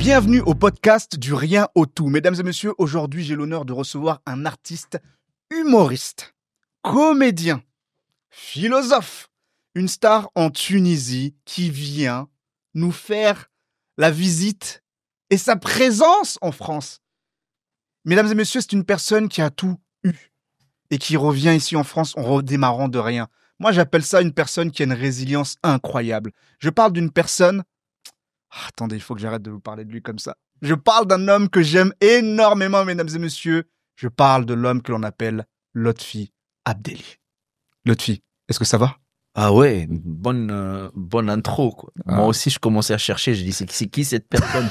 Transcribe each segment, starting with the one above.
Bienvenue au podcast du rien au tout. Mesdames et messieurs, aujourd'hui, j'ai l'honneur de recevoir un artiste humoriste, comédien, philosophe, une star en Tunisie qui vient nous faire la visite et sa présence en France. Mesdames et messieurs, c'est une personne qui a tout eu et qui revient ici en France en redémarrant de rien. Moi, j'appelle ça une personne qui a une résilience incroyable. Je parle d'une personne... attendez, il faut que j'arrête de vous parler de lui comme ça. Je parle d'un homme que j'aime énormément, mesdames et messieurs. Je parle de l'homme que l'on appelle Lotfi Abdelli. Lotfi, est-ce que ça va? Ah ouais, bonne intro, quoi. Ah. Moi aussi, je commençais à chercher. Je dis, c'est qui cette personne?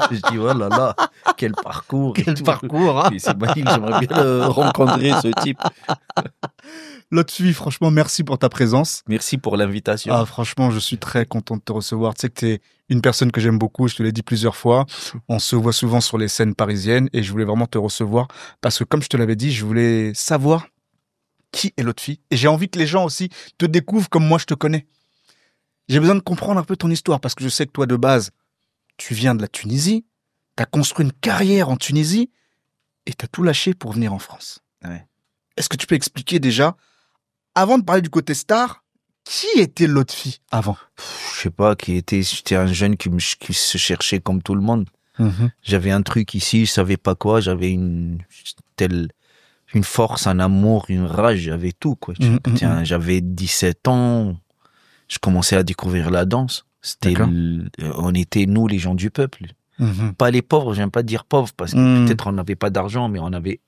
Je dis, oh là là, quel parcours. Quel parcours, hein? Et c'est magique, j'aimerais bien rencontrer ce type. Lotfi, franchement, merci pour ta présence. Merci pour l'invitation. Ah, franchement, je suis très content de te recevoir. Tu sais que tu es une personne que j'aime beaucoup, je te l'ai dit plusieurs fois. On se voit souvent sur les scènes parisiennes et je voulais vraiment te recevoir parce que, comme je te l'avais dit, je voulais savoir qui est Lotfi. Et j'ai envie que les gens aussi te découvrent comme moi je te connais. J'ai besoin de comprendre un peu ton histoire parce que je sais que toi, de base, tu viens de la Tunisie, tu as construit une carrière en Tunisie et tu as tout lâché pour venir en France. Ouais. Est-ce que tu peux expliquer déjà, avant de parler du côté star, qui était Lotfi avant? Je sais pas, j'étais un jeune qui se cherchait comme tout le monde. J'avais un truc ici, je savais pas quoi, j'avais une force, un amour, une rage, j'avais tout, quoi. Tiens, j'avais 17 ans, je commençais à découvrir la danse. On était, nous, les gens du peuple. Pas les pauvres, j'aime pas dire pauvres, parce que peut-être on n'avait pas d'argent, mais on avait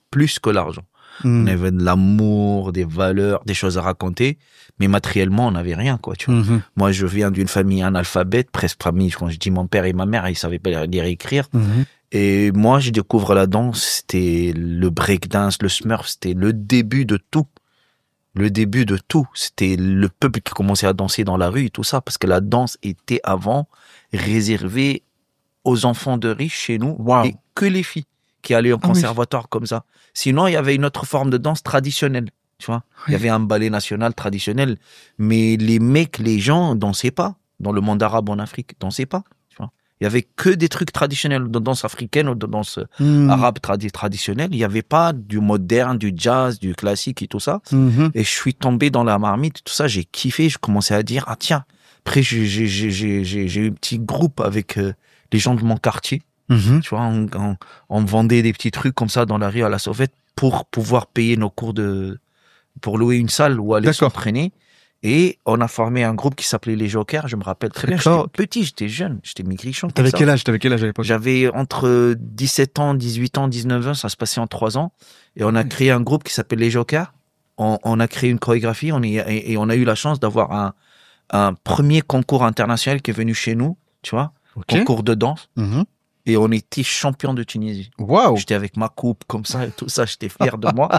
plus que l'argent. On avait de l'amour, des valeurs, des choses à raconter, mais matériellement, on n'avait rien, quoi, tu vois. Moi, je viens d'une famille analphabète, presque famille, quand je dis mon père et ma mère, ils savaient pas lire et écrire. Et moi, je découvre la danse, c'était le breakdance, le smurf, c'était le début de tout. Le début de tout. C'était le peuple qui commençait à danser dans la rue et tout ça, parce que la danse était avant réservée aux enfants de riches chez nous, et que les filles qui allaient au conservatoire comme ça. Sinon, il y avait une autre forme de danse traditionnelle, tu vois. Il y avait un ballet national traditionnel, mais les mecs, les gens dansaient pas. Dans le monde arabe en Afrique, dansaient pas, tu vois. Il y avait que des trucs traditionnels de danse africaine ou de danse arabe traditionnelle. Il y avait pas du moderne, du jazz, du classique et tout ça. Et je suis tombé dans la marmite, tout ça, j'ai kiffé. Je commençais à dire, ah tiens. Après, j'ai eu un petit groupe avec les gens de mon quartier. Tu vois, on vendait des petits trucs comme ça dans la rue à la sauvette pour pouvoir payer nos cours pour louer une salle où aller s'entraîner. Et on a formé un groupe qui s'appelait les Jokers. Je me rappelle très bien. J'étais petit, j'étais jeune, j'étais maigrichon. T'avais quel âge à l'époque? J'avais entre 17 ans, 18 ans, 19 ans. Ça se passait en 3 ans. Et on a créé un groupe qui s'appelle les Jokers. On a créé une chorégraphie. Et on a eu la chance d'avoir un premier concours international qui est venu chez nous. Tu vois, concours de danse. Et on était champion de Tunisie. Waouh! J'étais avec ma coupe comme ça et tout ça. J'étais fier de moi.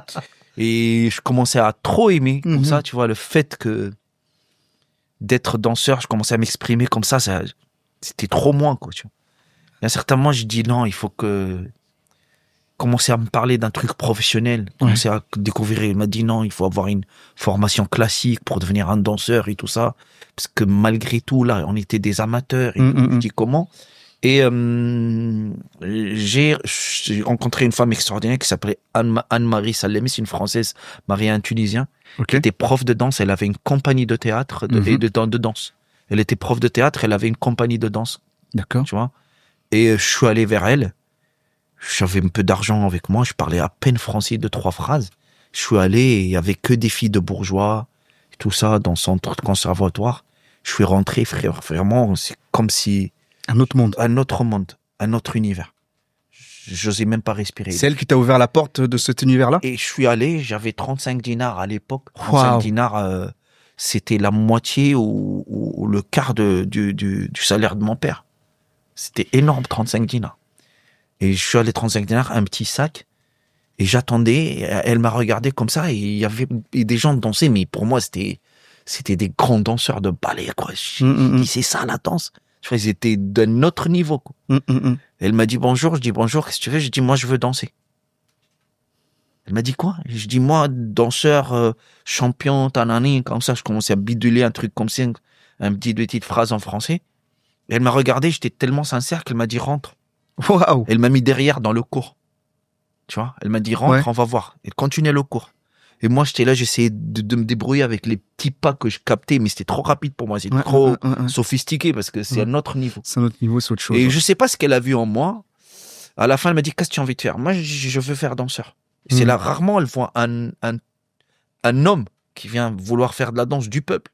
Et je commençais à trop aimer comme ça, tu vois, le fait d'être danseur, je commençais à m'exprimer comme ça, c'était trop moi, quoi, tu vois. Et à un certain moment, je dis non, il faut commencer à me parler d'un truc professionnel, commencer à découvrir. Il m'a dit non, il faut avoir une formation classique pour devenir un danseur et tout ça. Parce que malgré tout, là, on était des amateurs. Et je dis comment? Et j'ai rencontré une femme extraordinaire qui s'appelait Anne-Marie Salemi, c'est une Française mariée à un Tunisien, qui était prof de danse. Elle avait une compagnie de théâtre et de danse. Elle était prof de théâtre, elle avait une compagnie de danse. D'accord. Tu vois. Et je suis allé vers elle. J'avais un peu d'argent avec moi, je parlais à peine français, 2-3 phrases. Je suis allé et il y avait que des filles de bourgeois, et tout ça, dans son conservatoire. Je suis rentré, frère, vraiment, c'est comme si... Un autre monde, un autre univers. J'osais même pas respirer. C'est elle qui t'a ouvert la porte de cet univers-là? Et je suis allé, j'avais 35 dinars à l'époque. 35 dinars, c'était la moitié ou le quart du salaire de mon père. C'était énorme, 35 dinars. Et je suis allé 35 dinars, un petit sac. Et j'attendais, elle m'a regardé comme ça, et il y avait des gens dansaient, mais pour moi, c'était des grands danseurs de ballet, quoi. Je dis, c'est ça, la danse? Je crois qu'ils étaient d'un autre niveau, quoi. Elle m'a dit bonjour, je dis bonjour, qu'est-ce que tu veux? Je dis moi je veux danser. Elle m'a dit quoi? Je dis moi danseur, champion, tanani, comme ça, je commençais à biduler un truc comme ça, une petite phrase en français. Et elle m'a regardé, j'étais tellement sincère qu'elle m'a dit rentre. Waouh. Elle m'a mis derrière dans le cours. Tu vois, elle m'a dit rentre, Ouais. on va voir. Elle continuait le cours. Et moi, j'étais là, j'essayais de me débrouiller avec les petits pas que je captais, mais c'était trop rapide pour moi, c'était trop sophistiqué parce que c'est un autre niveau. C'est un autre niveau, c'est autre chose. Et je sais pas ce qu'elle a vu en moi. À la fin, elle m'a dit, qu'est-ce que tu as envie de faire? Moi, je veux faire danseur. Et c'est là, rarement, elle voit un homme qui vient vouloir faire de la danse du peuple.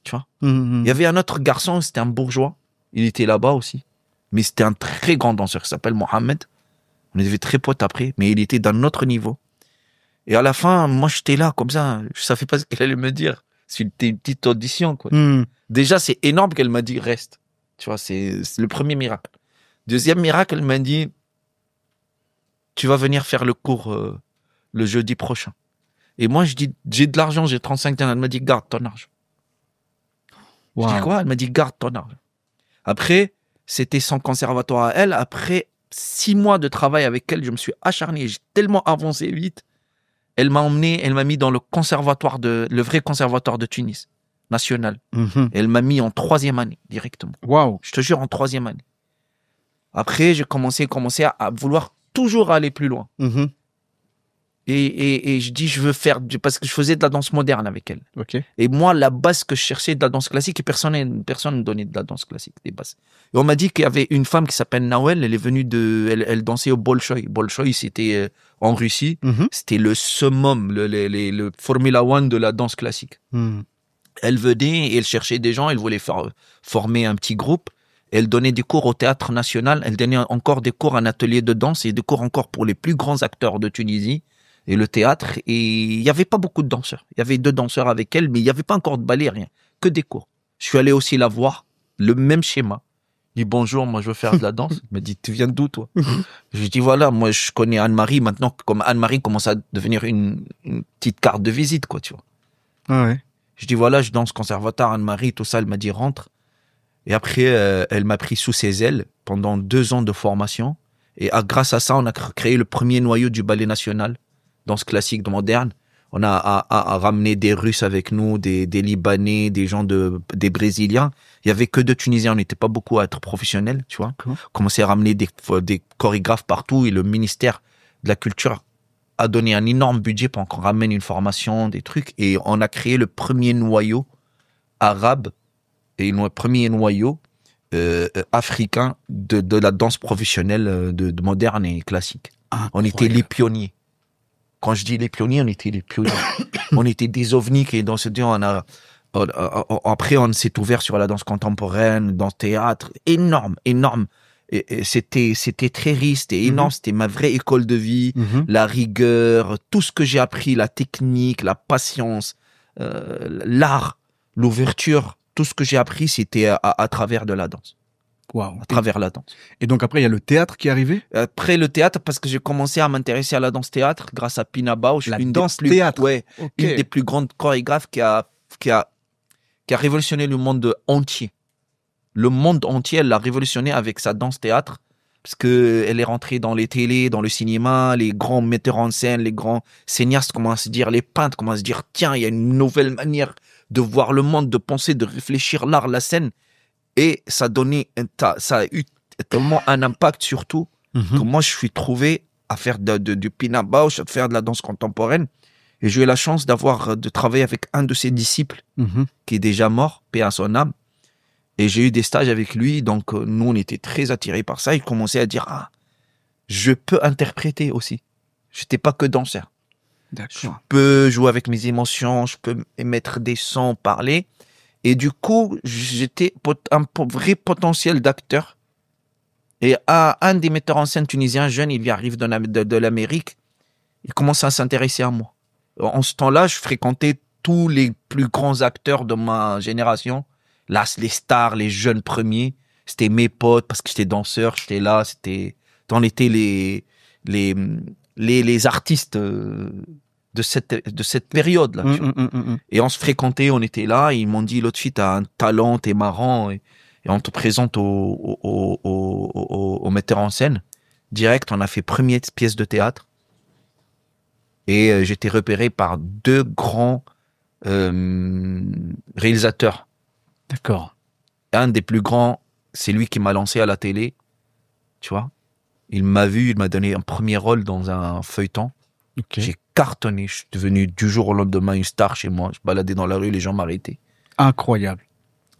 Tu vois? Il y avait un autre garçon, c'était un bourgeois. Il était là-bas aussi. Mais c'était un très grand danseur qui s'appelle Mohamed. On était très potes après, mais il était d'un autre niveau. Et à la fin, moi, j'étais là, comme ça. Je savais pas ce qu'elle allait me dire. C'était une petite audition, quoi. Déjà, c'est énorme qu'elle m'a dit reste. Tu vois, c'est le premier miracle. Deuxième miracle, elle m'a dit tu vas venir faire le cours le jeudi prochain. Et moi, je dis j'ai de l'argent, j'ai 35 ans. Elle m'a dit garde ton argent. Wow. Je dis quoi? Elle m'a dit garde ton argent. Après, c'était son conservatoire à elle. Après 6 mois de travail avec elle, je me suis acharné. J'ai tellement avancé vite. Elle m'a emmené, elle m'a mis dans le vrai conservatoire de Tunis, national. Elle m'a mis en 3e année, directement. Waouh. Je te jure, en 3e année. Après, j'ai commencé à vouloir toujours aller plus loin. Et je dis, je veux faire, parce que je faisais de la danse moderne avec elle. Okay. Et moi, la base que je cherchais de la danse classique, et personne ne donnait de la danse classique, des bases. Et on m'a dit qu'il y avait une femme qui s'appelle Nawel, elle est venue elle dansait au Bolchoï. Bolchoï, c'était en Russie, c'était le summum, le Formula 1 de la danse classique. Elle venait et elle cherchait des gens, elle voulait former un petit groupe. Elle donnait des cours au Théâtre National, elle donnait encore des cours en atelier de danse et des cours encore pour les plus grands acteurs de Tunisie. Et le théâtre, et il n'y avait pas beaucoup de danseurs. Il y avait 2 danseurs avec elle, mais il n'y avait pas encore de ballet, rien. Que des cours. Je suis allé aussi la voir, le même schéma. Je dis bonjour, moi je veux faire de la danse. Elle me dit, tu viens d'où toi? Je dis voilà, moi je connais Anne-Marie maintenant, comme Anne-Marie commence à devenir une petite carte de visite, quoi, tu vois. Ah ouais. Je dis voilà, je danse conservatoire, Anne-Marie, tout ça. Elle m'a dit rentre. Et après, elle m'a pris sous ses ailes pendant 2 ans de formation. Et grâce à ça, on a créé le premier noyau du ballet national. Danse classique moderne. On a ramené des Russes avec nous, des Libanais, des gens des Brésiliens. Il y avait que 2 Tunisiens, on n'était pas beaucoup à être professionnels, tu vois. On commençait à ramener des chorégraphes partout et le ministère de la Culture a donné un énorme budget pour qu'on ramène une formation, des trucs. Et on a créé le premier noyau arabe et le premier noyau africain de la danse professionnelle de moderne et classique. Incroyable. On était les pionniers. Quand je dis les pionniers, on était les pionniers. On était des ovnis et dans ce temps, après, on s'est ouvert sur la danse contemporaine, dans le théâtre. Énorme. Et c'était très riche, c'était énorme. C'était ma vraie école de vie, la rigueur, tout ce que j'ai appris, la technique, la patience, l'art, l'ouverture. Tout ce que j'ai appris, c'était à travers de la danse. Wow. À travers la danse. Et donc après, il y a le théâtre qui est arrivé? Après le théâtre, parce que j'ai commencé à m'intéresser à la danse théâtre grâce à Pina Bausch. La danse théâtre? Ouais, une des plus grandes chorégraphes qui a révolutionné le monde entier. Le monde entier, elle l'a révolutionné avec sa danse théâtre. Parce que elle est rentrée dans les télés, dans le cinéma, les grands metteurs en scène, les grands cinéastes commencent à se dire, les peintres commencent à se dire, tiens, il y a une nouvelle manière de voir le monde, de penser, de réfléchir l'art, la scène. Et ça a eu tellement un impact surtout que moi je suis trouvé à faire du Pina Bausch, à faire de la danse contemporaine. Et j'ai eu la chance de travailler avec un de ses disciples qui est déjà mort, paix à son âme. Et j'ai eu des stages avec lui, donc nous on était très attirés par ça. Il commençait à dire je peux interpréter aussi. J'étais pas que danseur. D'accord. Je peux jouer avec mes émotions, je peux émettre des sons, parler. Et du coup, j'étais un vrai potentiel d'acteur. Et un des metteurs en scène tunisiens, jeune, il arrive de l'Amérique, il commence à s'intéresser à moi. En ce temps-là, je fréquentais tous les plus grands acteurs de ma génération. Là, les stars, les jeunes premiers, c'était mes potes parce que j'étais danseur, j'étais là, on était les artistes de cette période-là. Et on se fréquentait, on était là, et ils m'ont dit, l'autre fille, t'as un talent, t'es marrant, et on te présente au metteur en scène. Direct, on a fait première pièce de théâtre. Et j'étais repéré par 2 grands réalisateurs. D'accord. Un des plus grands c'est lui qui m'a lancé à la télé, tu vois. Il m'a vu, il m'a donné un premier rôle dans un feuilleton. Okay. J'ai cartonné, je suis devenu du jour au lendemain une star chez moi. Je baladais dans la rue, les gens m'arrêtaient. Incroyable.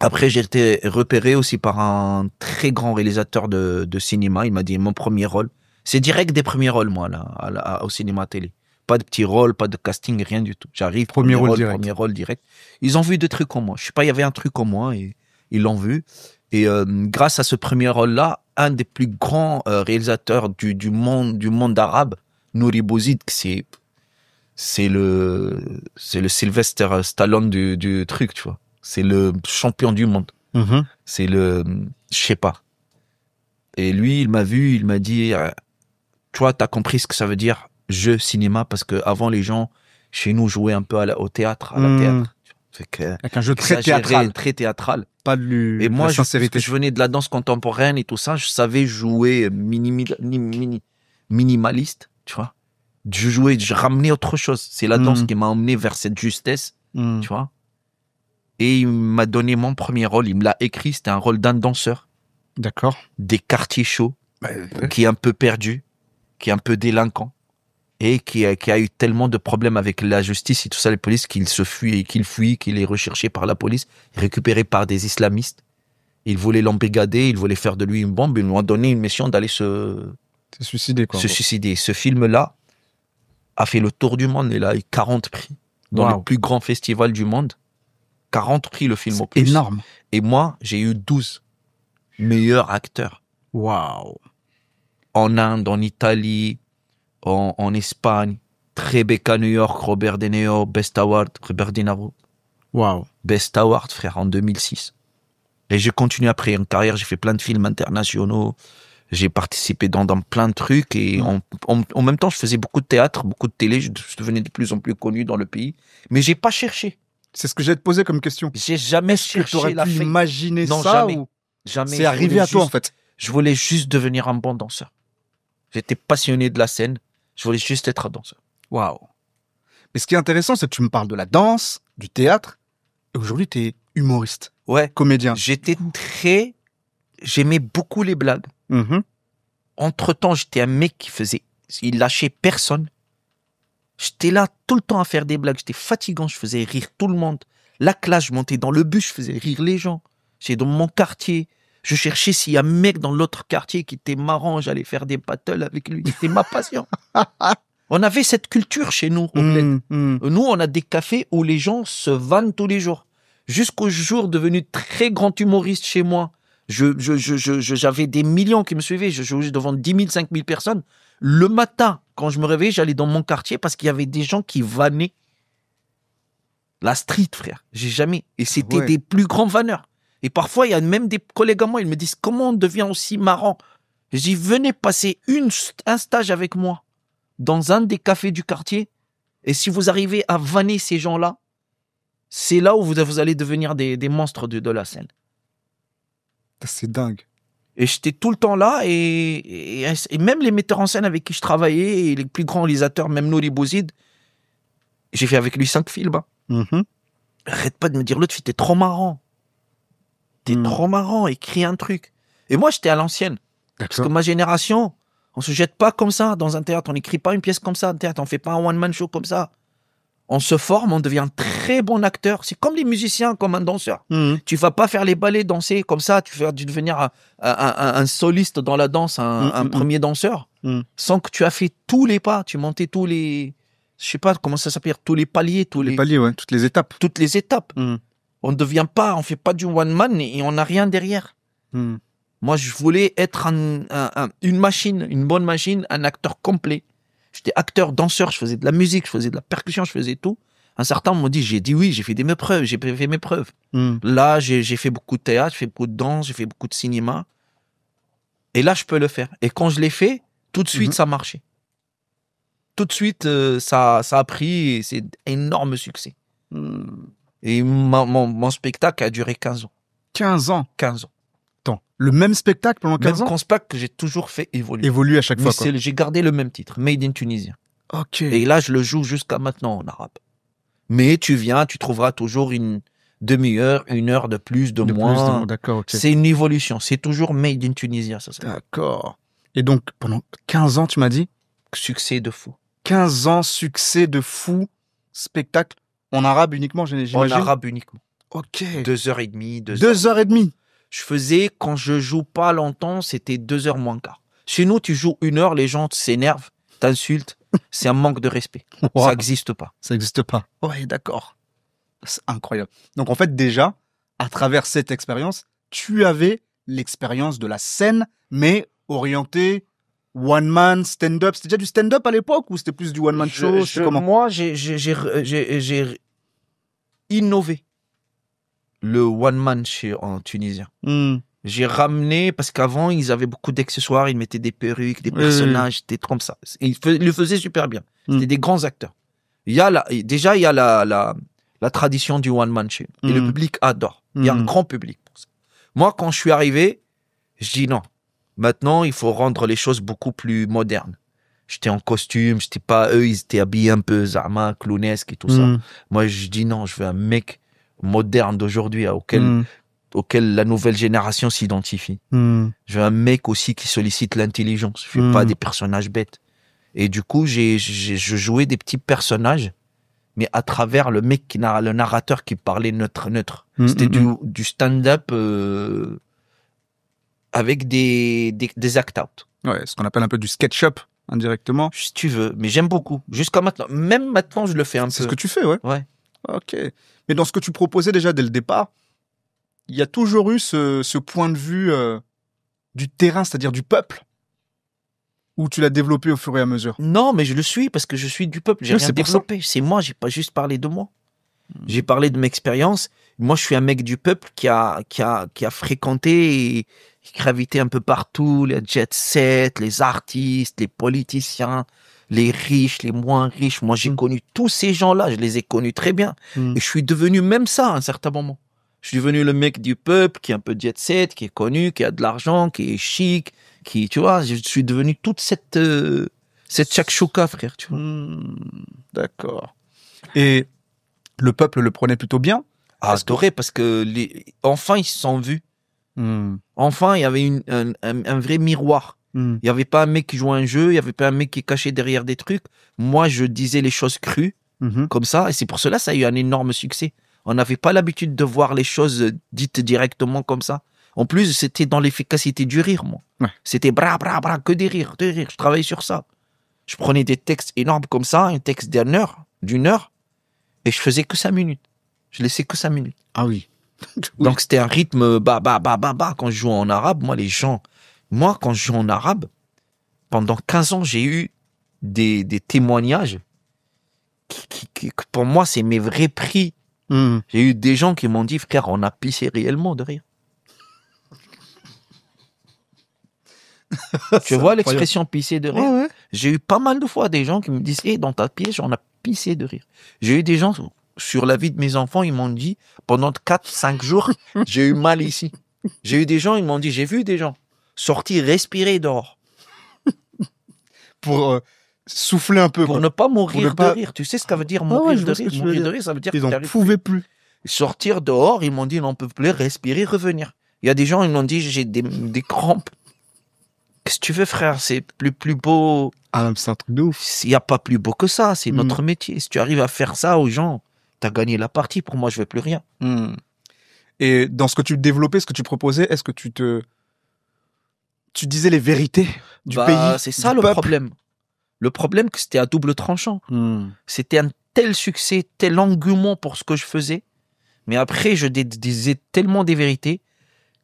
Après, j'ai été repéré aussi par un très grand réalisateur de cinéma. Il m'a dit, mon premier rôle. C'est direct des premiers rôles, moi, là, au cinéma télé. Pas de petits rôles, pas de casting, rien du tout. J'arrive, premier rôle direct. Ils ont vu des trucs en moi. Je sais pas, il y avait un truc en moi et ils l'ont vu. Et grâce à ce premier rôle-là, un des plus grands réalisateurs du monde arabe, Nouri Bouzid, c'est le Sylvester Stallone du truc, tu vois. C'est le champion du monde. Mm-hmm. C'est je sais pas. Et lui, il m'a vu, il m'a dit, toi, t'as compris ce que ça veut dire jeu cinéma, parce que avant les gens chez nous jouaient un peu au théâtre, à la théâtre. Fait que, avec un jeu très théâtral. Pas de Et moi, sincérité. Je venais de la danse contemporaine et tout ça, je savais jouer minimaliste, tu vois. Je ramenais autre chose. C'est la danse qui m'a emmené vers cette justesse, tu vois. Et il m'a donné mon premier rôle, il me l'a écrit, c'était un rôle d'un danseur. D'accord. Des quartiers chauds, qui est un peu perdu, qui est un peu délinquant, et qui a eu tellement de problèmes avec la justice et tout ça, les polices, qu'il fuit, qu'il est recherché par la police, récupéré par des islamistes. Ils voulaient l'embrigader, ils voulaient faire de lui une bombe, ils lui ont donné une mission d'aller se suicider, quoi. Se suicider. Ce film-là a fait le tour du monde, il a eu 40 prix dans le plus grand festival du monde. 40 prix le film au plus. Énorme. Et moi, j'ai eu 12 meilleurs acteurs. Waouh. En Inde, en Italie, en Espagne, Tribeca, New York, Robert De Niro, Best Award, Robert De Niro. Waouh. Best Award, frère, en 2006. Et j'ai continué après une carrière, j'ai fait plein de films internationaux, j'ai participé dans plein de trucs et en même temps, je faisais beaucoup de théâtre, beaucoup de télé, je devenais de plus en plus connu dans le pays. Mais j'ai pas cherché. C'est ce que j'allais te poser comme question. J'ai jamais cherché la fame. Imaginer non, ça jamais. Ou... Jamais. C'est arrivé à toi, en fait. Je voulais juste devenir un bon danseur. J'étais passionné de la scène. Je voulais juste être un danseur. Waouh. Mais ce qui est intéressant, c'est que tu me parles de la danse, du théâtre, et aujourd'hui, tu es humoriste. Ouais. Comédien. J'aimais beaucoup les blagues. Mm-hmm. Entre-temps, j'étais un mec il lâchait personne. J'étais là tout le temps à faire des blagues. J'étais fatigant, je faisais rire tout le monde. La classe, je montais dans le bus, je faisais rire les gens. J'étais dans mon quartier. Je cherchais s'il y a un mec dans l'autre quartier qui était marrant, j'allais faire des battles avec lui. C'était ma passion. On avait cette culture chez nous, au bled. Nous, on a des cafés où les gens se vannent tous les jours. Jusqu'au jour devenu très grand humoriste chez moi. J'avais des millions qui me suivaient. Je jouais devant 10 000, 5 000 personnes. Le matin, quand je me réveillais, j'allais dans mon quartier parce qu'il y avait des gens qui vannaient la street, frère. J'ai jamais. Et c'était des plus grands vanneurs. Et parfois, il y a même des collègues à moi, ils me disent, comment on devient aussi marrant? Je dis, venez passer un stage avec moi dans un des cafés du quartier. Et si vous arrivez à vanner ces gens-là, c'est là où vous allez devenir des monstres de la scène. C'est dingue. Et j'étais tout le temps là, et même les metteurs en scène avec qui je travaillais, et les plus grands réalisateurs, même Nouri Bouzid, j'ai fait avec lui 5 films. Mm-hmm. Arrête pas de me dire, l'autre, t'es trop marrant. T'es trop marrant, écris un truc. Et moi, j'étais à l'ancienne. Parce que ma génération, on se jette pas comme ça dans un théâtre, on n'écrit pas une pièce comme ça, un théâtre, on fait pas un one-man show comme ça. On se forme, on devient un très bon acteur. C'est comme les musiciens, comme un danseur. Tu vas pas faire les ballets, danser comme ça, tu vas devenir un soliste dans la danse, un premier danseur, sans que tu as fait tous les pas, tu montais tous les, je sais pas comment ça s'appelle, tous les paliers, les paliers, ouais, toutes les étapes. Toutes les étapes. On ne devient pas, on fait pas du one man et on n'a rien derrière. Moi, je voulais être une machine, une bonne machine, un acteur complet. J'étais acteur, danseur, je faisais de la musique, je faisais de la percussion, je faisais tout. Un certain moment, j'ai dit oui, j'ai fait mes preuves, j'ai fait mes preuves. Là, j'ai fait beaucoup de théâtre, j'ai fait beaucoup de danse, j'ai fait beaucoup de cinéma. Et là, je peux le faire. Et quand je l'ai fait, tout de suite, ça marchait. Tout de suite, ça a pris, et c'est énorme succès. Et mon spectacle a duré 15 ans. 15 ans 15 ans. Attends, le même spectacle pendant 15 ans? Même spectacle que j'ai toujours fait évoluer. Évolue à chaque fois, quoi. J'ai gardé le même titre, Made in Tunisia. Ok. Et là, je le joue jusqu'à maintenant en arabe. Mais tu viens, tu trouveras toujours demi-heure, 1 heure de plus, de moins. D'accord, ok. C'est une évolution. C'est toujours made in Tunisia, ça. D'accord. Et donc, pendant 15 ans, tu m'as dit? Succès de fou. 15 ans, succès de fou, spectacle en arabe uniquement, j'imagine? En arabe uniquement. Ok. 2h30, 2h30. Je faisais, quand je joue pas longtemps, c'était 2h moins quart. Chez nous, tu joues 1 heure, les gens s'énervent, t'insultent. C'est un manque de respect. Wow. Ça n'existe pas. Ça n'existe pas. Ouais, d'accord. C'est incroyable. Donc, en fait, déjà, à travers cette expérience, tu avais l'expérience de la scène, mais orientée one-man, stand-up. C'était déjà du stand-up à l'époque ou c'était plus du one-man show? Comment? Moi, j'ai innové le one-man en tunisien. J'ai ramené, parce qu'avant, ils avaient beaucoup d'accessoires, ils mettaient des perruques, des personnages, c'était comme ça. Ils le faisaient super bien. C'était des grands acteurs. Il y a la tradition du one-man show. Et le public adore. Il y a un grand public pour ça. Moi, quand je suis arrivé, je dis non. Maintenant, il faut rendre les choses beaucoup plus modernes. J'étais en costume, j'étais pas, eux, ils étaient habillés un peu zama, clownesque et tout ça. Moi, je dis non, je veux un mec moderne d'aujourd'hui auquel la nouvelle génération s'identifie. Je veux un mec aussi qui sollicite l'intelligence. Je veux pas des personnages bêtes. Et du coup, je jouais des petits personnages, mais à travers le narrateur qui parlait neutre. C'était du stand-up avec des act-out. Ouais, ce qu'on appelle un peu du sketch-up, indirectement. Si tu veux, mais j'aime beaucoup. Jusqu'à maintenant. Même maintenant, je le fais un peu. C'est ce que tu fais, ouais. Ouais. Ok. Mais dans ce que tu proposais déjà dès le départ, il y a toujours eu ce point de vue du terrain, c'est-à-dire du peuple, ou tu l'as développé au fur et à mesure? Non, mais je le suis parce que je suis du peuple. J'ai rien développé. C'est moi, j'ai pas juste parlé de moi. J'ai parlé de mes expériences. Moi, je suis un mec du peuple qui a fréquenté et qui gravitait un peu partout, les jet set, les artistes, les politiciens, les riches, les moins riches. Moi, j'ai connu tous ces gens-là, je les ai connus très bien. Et je suis devenu même ça à un certain moment. Je suis devenu le mec du peuple qui est un peu jet set, qui est connu, qui a de l'argent, qui est chic, tu vois, je suis devenu toute cette shakshuka, frère, tu vois. D'accord. Et le peuple le prenait plutôt bien? Adoré, parce que enfin, ils se sont vus. Enfin, il y avait un vrai miroir. Il n'y avait pas un mec qui jouait un jeu, il n'y avait pas un mec qui cachait derrière des trucs. Moi, je disais les choses crues, comme ça, et c'est pour cela que ça a eu un énorme succès. On n'avait pas l'habitude de voir les choses dites directement comme ça. En plus, c'était dans l'efficacité du rire, moi. Ouais. C'était bra, que des rires. Je travaillais sur ça. Je prenais des textes énormes comme ça, un texte d'une heure, et je faisais que 5 minutes. Je laissais que 5 minutes. Ah oui. Donc, c'était un rythme quand je jouais en arabe. Moi, quand je joue en arabe, pendant 15 ans, j'ai eu des témoignages qui, pour moi, c'est mes vrais prix. J'ai eu des gens qui m'ont dit, frère, on a pissé réellement de rire. Tu vois l'expression pisser de rire? Ouais. J'ai eu pas mal de fois des gens qui me disent, dans ta pièce, on a pissé de rire. J'ai eu des gens, sur la vie de mes enfants, ils m'ont dit, pendant 4-5 jours, j'ai eu mal ici. J'ai eu des gens, ils m'ont dit, j'ai vu des gens sortir, respirer dehors. Pour souffler un peu. Pour ne pas mourir de rire. Tu sais ce que ça veut dire mourir de rire? Mourir de rire, ça veut dire qu'ils n'en pouvaient plus. Sortir dehors, ils m'ont dit, on n'en peut plus, respirer, revenir. Il y a des gens, ils m'ont dit, j'ai des crampes. Qu'est-ce que tu veux, frère? C'est plus beau. Ah, c'est un truc de ouf. Il n'y a pas plus beau que ça. C'est notre métier. Si tu arrives à faire ça aux gens, tu as gagné la partie. Pour moi, je ne veux plus rien. Et dans ce que tu développais, ce que tu proposais, est-ce que tu disais les vérités du pays? C'est ça le problème. Le problème, que c'était à double tranchant. C'était un tel succès, tel engouement pour ce que je faisais. Mais après, je disais tellement des vérités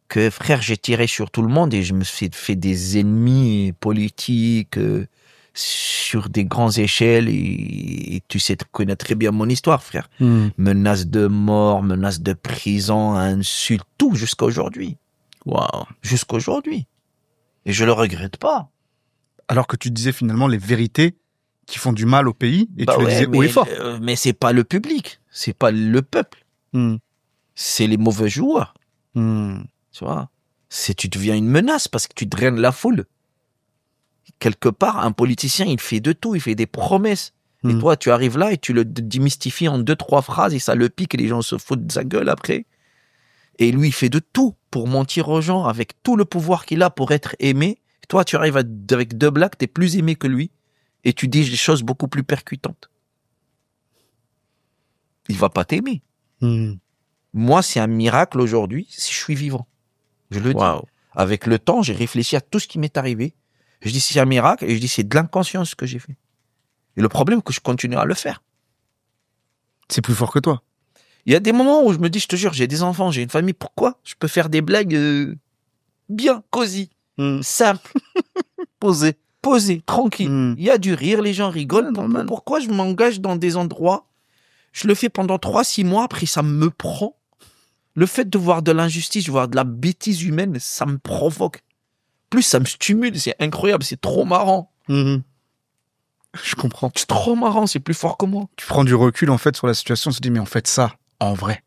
que, frère, j'ai tiré sur tout le monde et je me suis fait des ennemis politiques sur des grandes échelles. Et tu connais très bien mon histoire, frère. Menaces de mort, menaces de prison, insultes, tout jusqu'à aujourd'hui. Waouh. Jusqu'à aujourd'hui. Et je le regrette pas. Alors que tu disais finalement les vérités qui font du mal au pays et tu le disais haut et fort. Mais c'est pas le public, c'est pas le peuple. C'est les mauvais joueurs. Tu vois, tu deviens une menace parce que tu draines la foule. Quelque part, un politicien, il fait de tout, il fait des promesses. Et toi, tu arrives là et tu le démystifies en 2-3 phrases et ça le pique et les gens se foutent de sa gueule après. Et lui, il fait de tout pour mentir aux gens avec tout le pouvoir qu'il a pour être aimé. Et toi, tu arrives avec 2 blagues, t'es plus aimé que lui et tu dis des choses beaucoup plus percutantes. Il va pas t'aimer. Moi, c'est un miracle aujourd'hui si je suis vivant. Je le dis. Avec le temps, j'ai réfléchi à tout ce qui m'est arrivé. Je dis c'est un miracle et je dis c'est de l'inconscience que j'ai fait. Et le problème, c'est que je continue à le faire. C'est plus fort que toi. Il y a des moments où je me dis, je te jure, j'ai des enfants, j'ai une famille, pourquoi je peux faire des blagues bien, cosy, simples, posées, tranquilles. Il y a du rire, les gens rigolent. Pourquoi je m'engage dans des endroits? Je le fais pendant 3-6 mois, après ça me prend. Le fait de voir de l'injustice, de voir de la bêtise humaine, ça me provoque. Plus ça me stimule, c'est incroyable, c'est trop marrant. Je comprends. C'est trop marrant, c'est plus fort que moi. Tu prends du recul en fait sur la situation, tu te dis mais en fait ça, en vrai,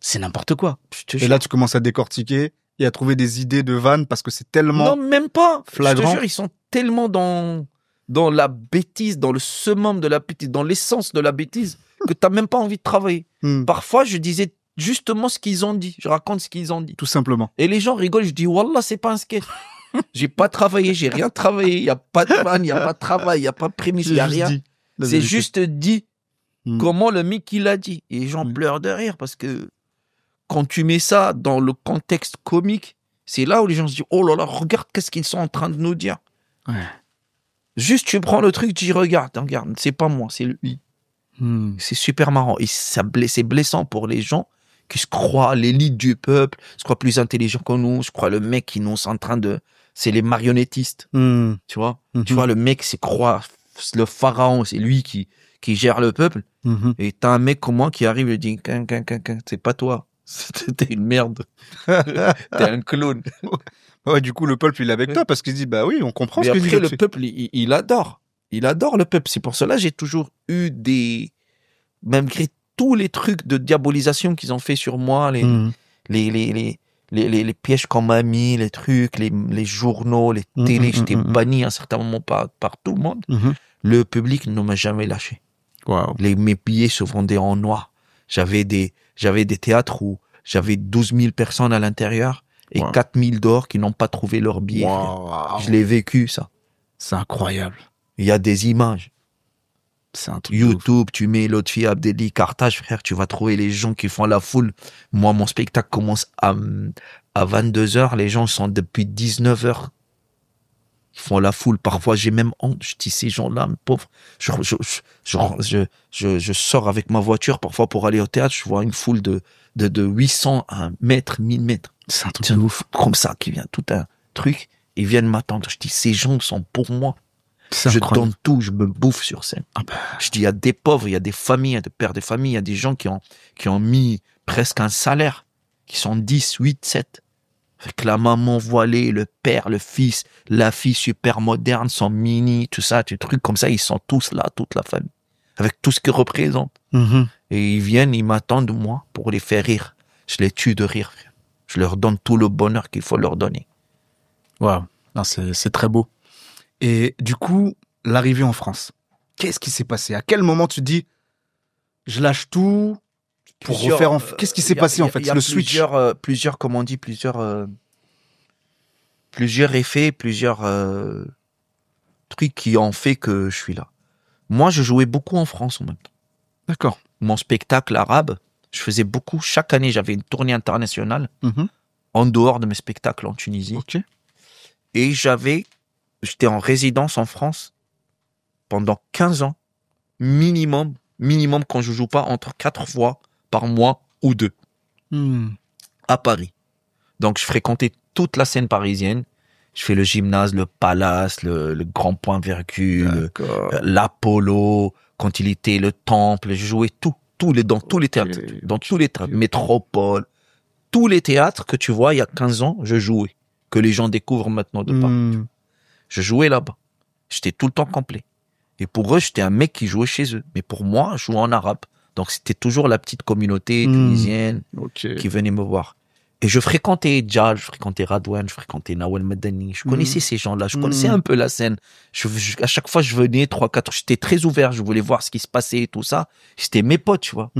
c'est n'importe quoi. Et là tu commences à décortiquer et à trouver des idées de vannes parce que c'est tellement non, même pas. flagrant. Je te jure, ils sont tellement dans la bêtise, dans le summum de la bêtise, dans l'essence de la bêtise, que t'as même pas envie de travailler. Parfois, je disais justement ce qu'ils ont dit. Je raconte ce qu'ils ont dit. Tout simplement. Et les gens rigolent, je dis wallah, c'est pas un sketch. J'ai pas travaillé, j'ai rien travaillé, il y a pas de vanne, il y a pas de travail, il y a pas de prémisse, il y a rien. C'est juste dit comment le mec il a dit. Et les gens pleurent de rire parce que quand tu mets ça dans le contexte comique, c'est là où les gens se disent oh là là, regarde qu'est-ce qu'ils sont en train de nous dire. Juste tu prends le truc, tu dis regarde, c'est pas moi, c'est lui. C'est super marrant et c'est blessant pour les gens qui se croient l'élite du peuple, se croient plus intelligents que nous, se croient le mec qui nous est en train de... C'est les marionnettistes, tu vois. Tu vois, le mec, c'est croire le pharaon, c'est lui qui gère le peuple. Et t'as un mec comme moi qui arrive et dit, c'est pas toi, t'es une merde, t'es un clown. Ouais, du coup, le peuple, il est avec toi parce qu'il dit, bah oui, on comprend mais ce que dit. Après, le peuple, il adore. Il adore le peuple. C'est pour cela que j'ai toujours eu malgré tous les trucs de diabolisation qu'ils ont fait sur moi, les pièges qu'on m'a mis, les trucs, les journaux, les télés, j'étais banni à un certain moment par tout le monde. Le public ne m'a jamais lâché. Mes billets se vendaient en noir. J'avais des théâtres où j'avais 12 000 personnes à l'intérieur et 4 000 dehors qui n'ont pas trouvé leur billet. Je l'ai vécu, ça. C'est incroyable. Il y a des images. C'est un truc YouTube, tu mets l'autre fille Abdelli Carthage, frère, tu vas trouver les gens qui font la foule. Moi, mon spectacle commence à 22h, les gens sont depuis 19h. Ils font la foule. Parfois, j'ai même honte. Je dis, ces gens-là, pauvres. Je sors avec ma voiture, parfois, pour aller au théâtre, je vois une foule de 800 à 1 mètre, 1000 mètres. C'est un truc de ouf. Comme ça, qui vient tout un truc. Ils viennent m'attendre. Je dis, ces gens sont pour moi. Je donne tout, je me bouffe sur scène. Je dis, il y a des pauvres, il y a des familles, il y a des pères de famille, il y a des gens qui ont mis presque un salaire, qui sont 10, 8, 7. Avec la maman voilée, le père, le fils, la fille super moderne, son mini, tout ça, des trucs comme ça, ils sont tous là, toute la famille. Avec tout ce qu'ils représentent. Et ils viennent, ils m'attendent, moi, pour les faire rire. Je les tue de rire, frère. Je leur donne tout le bonheur qu'il faut leur donner. Waouh, c'est très beau. Et du coup, l'arrivée en France, qu'est-ce qui s'est passé? À quel moment tu dis, je lâche tout pour refaire qu'est-ce qui s'est passé en fait? Le switch. Plusieurs, comment on dit, plusieurs effets, plusieurs trucs qui ont fait que je suis là. Moi, je jouais beaucoup en France en même temps. D'accord. Mon spectacle arabe, je faisais beaucoup. Chaque année, j'avais une tournée internationale en dehors de mes spectacles en Tunisie. Et j'étais en résidence en France pendant 15 ans, minimum quand je joue pas, entre 4 fois par mois ou 2, à Paris. Donc, je fréquentais toute la scène parisienne. Je fais le gymnase, le Palace, le Grand Point Virgule, l'Apollo, quand il était le Temple. Je jouais dans tous les théâtres, Métropole, tous les théâtres que tu vois il y a 15 ans, je jouais, que les gens découvrent maintenant de Paris. Je jouais là-bas. J'étais tout le temps complet. Et pour eux, j'étais un mec qui jouait chez eux. Mais pour moi, je jouais en arabe. Donc, c'était toujours la petite communauté tunisienne qui venait me voir. Et je fréquentais Jal, je fréquentais Radouane, je fréquentais Nawel Madani. Je connaissais ces gens-là, je connaissais un peu la scène. À chaque fois, je venais 3-4, j'étais très ouvert, je voulais voir ce qui se passait et tout ça. C'était mes potes, tu vois.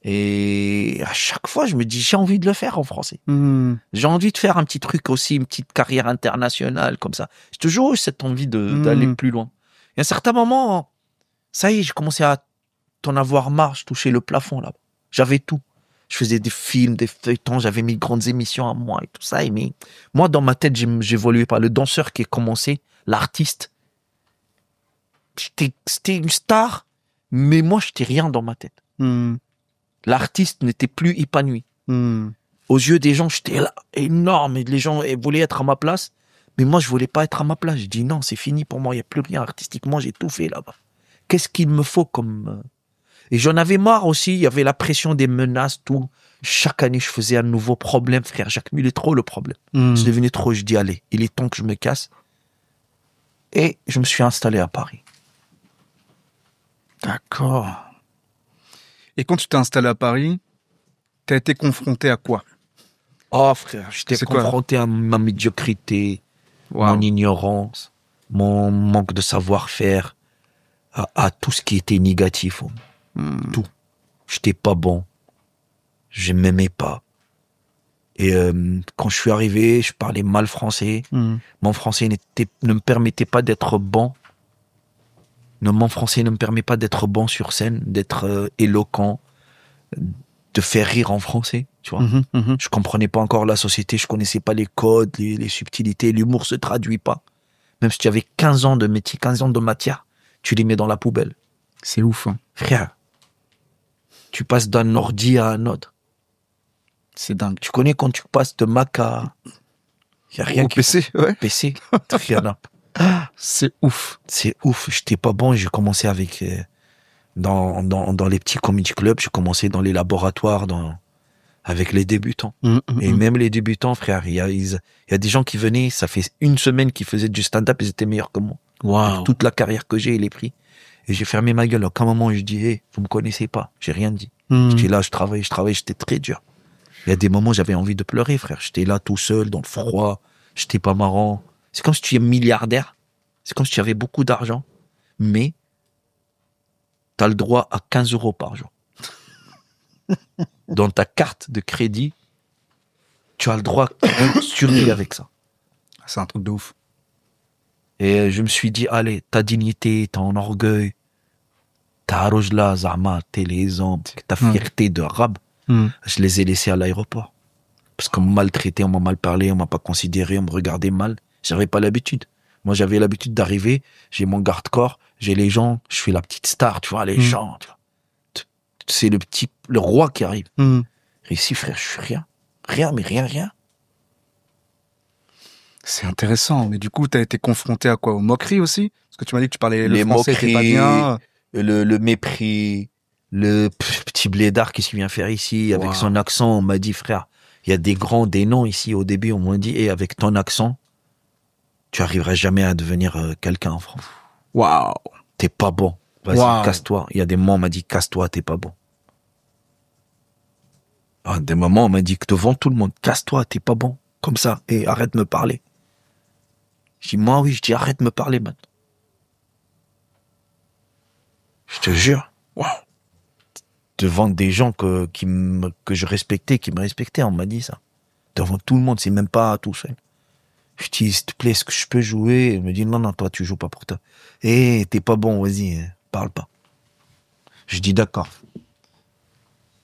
Et à chaque fois, je me dis, j'ai envie de le faire en français. J'ai envie de faire un petit truc aussi, une petite carrière internationale comme ça. J'ai toujours eu cette envie d'aller plus loin. Et à un certain moment, ça y est, j'ai commencé à t'en avoir marre, je touchais le plafond là. J'avais tout. Je faisais des films, des feuilletons, j'avais mes grandes émissions à moi et tout ça. Mais moi, dans ma tête, j'évoluais pas. Le danseur qui a commencé, l'artiste, c'était une star, mais moi, j'étais rien dans ma tête. L'artiste n'était plus épanoui. Aux yeux des gens, j'étais là, énorme, et les gens voulaient être à ma place, mais moi, je voulais pas être à ma place. J'ai dit non, c'est fini pour moi, il n'y a plus rien artistiquement, j'ai tout fait là-bas. Qu'est-ce qu'il me faut comme... Et j'en avais marre aussi, il y avait la pression des menaces, tout. Chaque année, je faisais un nouveau problème, frère. J'accumulais trop le problème. Je devenais trop, je dis, allez, il est temps que je me casse. Et je me suis installé à Paris. D'accord. Et quand tu t'es installé à Paris, tu as été confronté à quoi? Oh, frère, j'étais confronté à ma médiocrité, mon ignorance, mon manque de savoir-faire, à tout ce qui était négatif. Tout. J'étais pas bon. Je m'aimais pas. Et quand je suis arrivé, je parlais mal français. Mon français ne me permettait pas d'être bon. Mon français ne me permet pas d'être bon sur scène, d'être éloquent, de faire rire en français, tu vois. Je comprenais pas encore la société, je connaissais pas les codes, les subtilités, l'humour se traduit pas. Même si tu avais 15 ans de métier, 15 ans de matière, tu les mets dans la poubelle. C'est ouf. Hein. Frère, tu passes d'un ordi à un autre. C'est dingue. Tu connais quand tu passes de Mac à... Il y a rien au PC, ouais. PC, rien là. C'est ouf. C'est ouf. J'étais pas bon. J'ai commencé avec dans les petits comedy clubs. J'ai commencé dans les laboratoires, avec les débutants. Et même les débutants, frère, il y a des gens qui venaient. Ça fait une semaine qu'ils faisaient du stand-up. Ils étaient meilleurs que moi. Avec toute la carrière que j'ai et les prix. Et j'ai fermé ma gueule. À un moment, je dis, hey, vous me connaissez pas. J'ai rien dit. J'étais là, je travaillais. J'étais très dur. Il y a des moments, j'avais envie de pleurer, frère. J'étais là tout seul, dans le froid. J'étais pas marrant. C'est comme si tu es milliardaire. C'est comme si tu avais beaucoup d'argent. Mais, t'as le droit à 15 € par jour. Dans ta carte de crédit, tu as le droit à survivre avec ça. C'est un truc de ouf. Et je me suis dit, allez, ta dignité, ton orgueil, ta rojla, zama, tes les hommes, ta fierté de arabe, je les ai laissés à l'aéroport. Parce qu'on m'a maltraité, on m'a mal parlé, on m'a pas considéré, on me regardait mal. J'avais pas l'habitude. Moi, j'avais l'habitude d'arriver, j'ai mon garde-corps, j'ai les gens, je suis la petite star, tu vois, les gens, tu vois. C'est le roi qui arrive. Et ici, frère, je suis rien. Rien, mais rien. C'est intéressant. Mais du coup, t'as été confronté à quoi? Aux moqueries aussi? Parce que tu m'as dit que tu parlais le français, t'es pas bien. Le mépris, le petit blédard qui se vient faire ici, avec son accent, on m'a dit, frère, il y a des grands, des noms ici. Au début, on m'a dit, avec ton accent, tu arriveras jamais à devenir quelqu'un en France. Waouh. T'es pas bon. Vas-y, casse-toi. Il y a des moments, on m'a dit, casse-toi, t'es pas bon. À des moments, on m'a dit que devant tout le monde, casse-toi, t'es pas bon. Comme ça. Et arrête de me parler. Je dis, moi, oui, je dis, arrête de me parler, man. Je te jure. Waouh. Devant des gens que je respectais, qui me respectaient, on m'a dit ça. Devant tout le monde, c'est même pas tout seul. Je dis, s'il te plaît, est-ce que je peux jouer? Il me dit, non, toi, tu joues pas pour toi. T'es pas bon, vas-y, parle pas. Je dis, d'accord.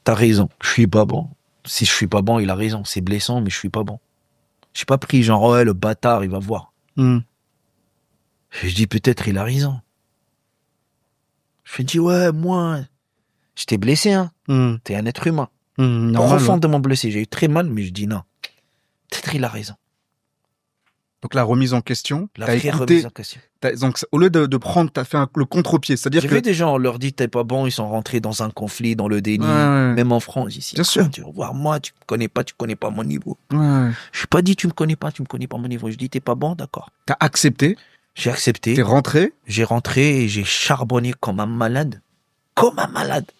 T'as raison, je suis pas bon. Si je suis pas bon, il a raison. C'est blessant, mais je suis pas bon. J'ai pas pris genre, ouais, le bâtard, il va voir. Je dis, peut-être il a raison. Je dis, ouais, moi, j'étais blessé, hein. T'es un être humain. Profondément blessé. J'ai eu très mal, mais je dis non. Peut-être il a raison. Donc la remise en question. La vraie remise en question. Donc au lieu de prendre, t'as fait le contre-pied. C'est-à-dire J'ai vu des gens, on leur dit t'es pas bon, ils sont rentrés dans un conflit, dans le déni, même en France ici. Bien sûr. Tu vas voir, moi, tu me connais pas mon niveau. Ouais. Je suis pas dit tu me connais pas mon niveau. Je dis t'es pas bon, d'accord. T'as accepté. J'ai accepté. T'es rentré. J'ai rentré et j'ai charbonné comme un malade. Comme un malade.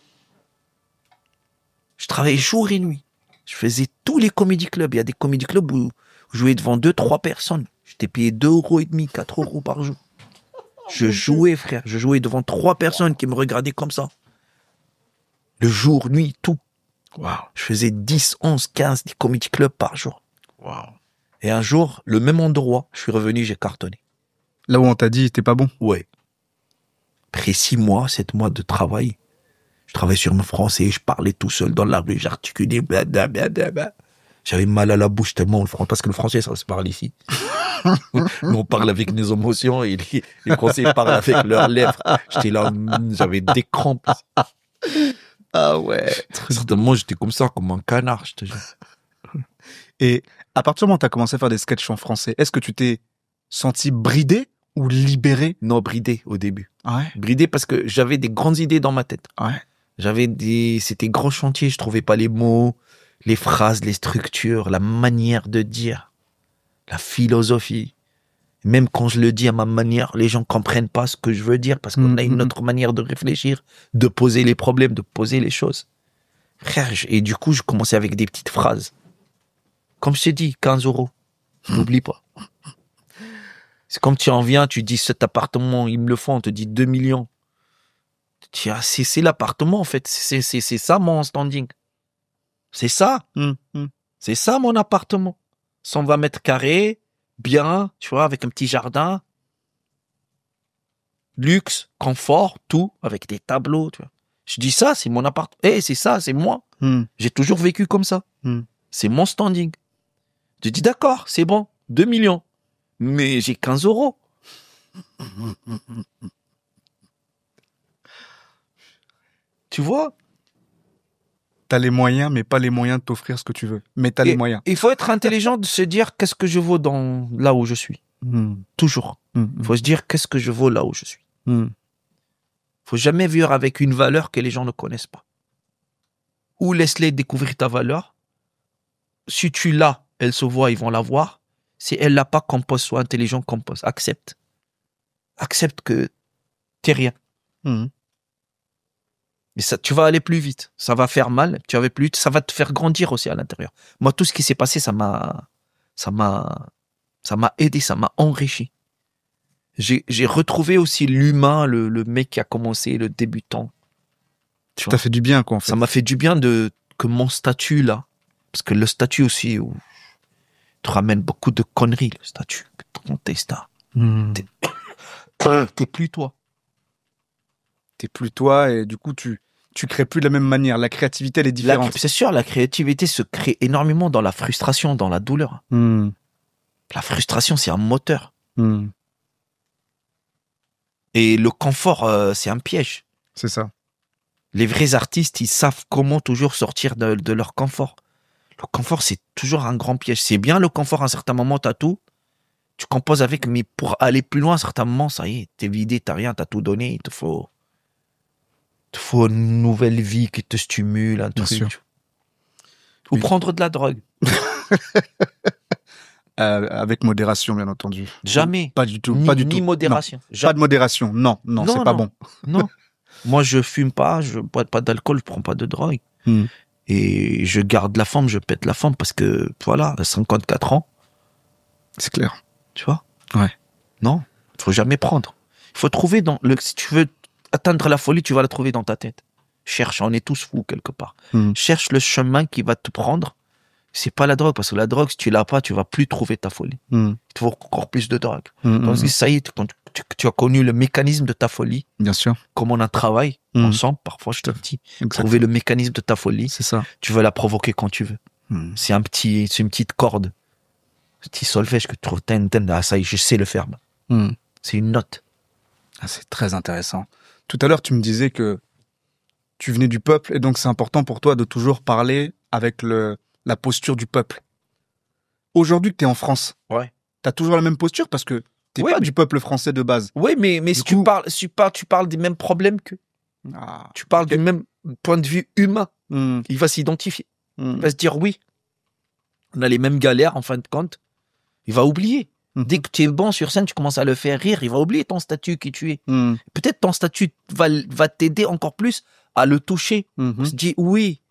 Je travaillais jour et nuit. Je faisais tous les comédie clubs. Il y a des comédie clubs où je jouais devant 2-3 personnes. J'étais payé 2,5 €, 4 € par jour. Je jouais, frère. Je jouais devant 3 personnes qui me regardaient comme ça. Le jour, nuit, tout. Wow. Je faisais 10, 11, 15 des comédie clubs par jour. Wow. Et un jour, le même endroit, je suis revenu, j'ai cartonné. Là où on t'a dit, t'es pas bon? Ouais. Après 6 mois, 7 mois de travail, je travaillais sur mon français, je parlais tout seul dans la rue, j'articulais, blablabla. J'avais mal à la bouche tellement, parce que le français, ça se parle ici. Nous, on parle avec nos émotions et les Français parlent avec leurs lèvres. J'étais là, j'avais des crampes. Ah ouais. Certainement, j'étais comme ça, comme un canard, je te jure. Et à partir du moment où t'as commencé à faire des sketchs en français, est-ce que tu t'es senti bridé ou libéré? Non, bridé au début. Ouais. Bridé parce que j'avais des grandes idées dans ma tête. Ouais. C'était grands chantiers, je trouvais pas les mots, les phrases, les structures, la manière de dire, la philosophie. Même quand je le dis à ma manière, les gens comprennent pas ce que je veux dire parce qu'on a une autre manière de réfléchir, de poser les problèmes, de poser les choses. Frère, et du coup, je commençais avec des petites phrases. Comme je t'ai dit, 15 €. N'oublie pas. C'est comme tu en viens, tu dis cet appartement, ils me le font, on te dit 2 millions. Tu dis, ah, c'est l'appartement en fait, c'est ça mon standing. C'est ça. C'est ça mon appartement. 120 mètres carrés, bien, tu vois, avec un petit jardin. Luxe, confort, tout, avec des tableaux, tu vois. Je dis ça, c'est mon appartement. C'est ça, c'est moi. J'ai toujours vécu comme ça. C'est mon standing. Je dis d'accord, c'est bon, 2 millions. Mais j'ai 15 €. Tu vois? T'as les moyens, mais pas les moyens de t'offrir ce que tu veux. Mais t'as les moyens. Il faut être intelligent de se dire qu'est-ce que je vaux dans là où je suis. Toujours. Il faut se dire qu'est-ce que je vaux là où je suis. Faut jamais vivre avec une valeur que les gens ne connaissent pas. Ou laisse-les découvrir ta valeur. Si tu l'as, elle se voit, ils vont la voir. Si elle l'a pas, compose, sois intelligent, compose. Accepte. Accepte que t'es rien. Mais ça, tu vas aller plus vite. Ça va faire mal. Tu vas aller plus vite. Ça va te faire grandir aussi à l'intérieur. Moi, tout ce qui s'est passé, ça m'a aidé, ça m'a enrichi. J'ai retrouvé aussi l'humain, le mec qui a commencé, le débutant. Tu t'as fait du bien, quoi, en fait. Ça m'a fait du bien que mon statut, là. Parce que le statut aussi, te ramène beaucoup de conneries, le statut. Quand t'es star. T'es plus toi. T'es plus toi et du coup, tu crées plus de la même manière. La créativité, elle est différente. C'est sûr, la créativité se crée énormément dans la frustration, dans la douleur. La frustration, c'est un moteur. Et le confort, c'est un piège. C'est ça. Les vrais artistes, ils savent comment toujours sortir de leur confort. Le confort, c'est toujours un grand piège. C'est bien le confort, à un certain moment, t'as tout. Tu composes avec, mais pour aller plus loin, à un certain moment, ça y est, t'es vidé, t'as rien, t'as tout donné. Il te faut une nouvelle vie qui te stimule, un truc. Sûr. Ou prendre de la drogue. Avec modération, bien entendu. Jamais. Pas du tout. Pas du tout. Ni modération. Pas de modération. Non, c'est pas bon. Non. Moi, je fume pas, je bois pas d'alcool, je prends pas de drogue. Et je garde la forme, je pète la forme parce que, voilà, à 54 ans. C'est clair. Tu vois? Ouais. Non, il faut jamais prendre. Il faut trouver si tu veux atteindre la folie, tu vas la trouver dans ta tête. Cherche, on est tous fous quelque part. Cherche le chemin qui va te prendre. C'est pas la drogue, parce que la drogue, si tu l'as pas, tu vas plus trouver ta folie. Il te faut encore plus de drogue. Donc, ça y est, quand tu as connu le mécanisme de ta folie. Bien sûr. Comme on a travaillé ensemble, parfois, je te dis. Trouver le mécanisme de ta folie. C'est ça. Tu veux la provoquer quand tu veux. C'est une petite corde. Un petit solfège que tu trouves, ça y est, je sais le faire. C'est une note. Ah, c'est très intéressant. Tout à l'heure, tu me disais que tu venais du peuple et donc c'est important pour toi de toujours parler avec la posture du peuple. Aujourd'hui que tu es en France, tu as toujours la même posture parce que tu n'es pas du peuple français de base. Oui, mais si tu parles des mêmes problèmes que. Tu parles du même point de vue humain. Il va s'identifier. Il va se dire oui. On a les mêmes galères en fin de compte. Il va oublier. Dès que tu es bon sur scène, tu commences à le faire rire, il va oublier ton statut qui tu es. Peut-être ton statut va t'aider encore plus à le toucher. On se dit oui,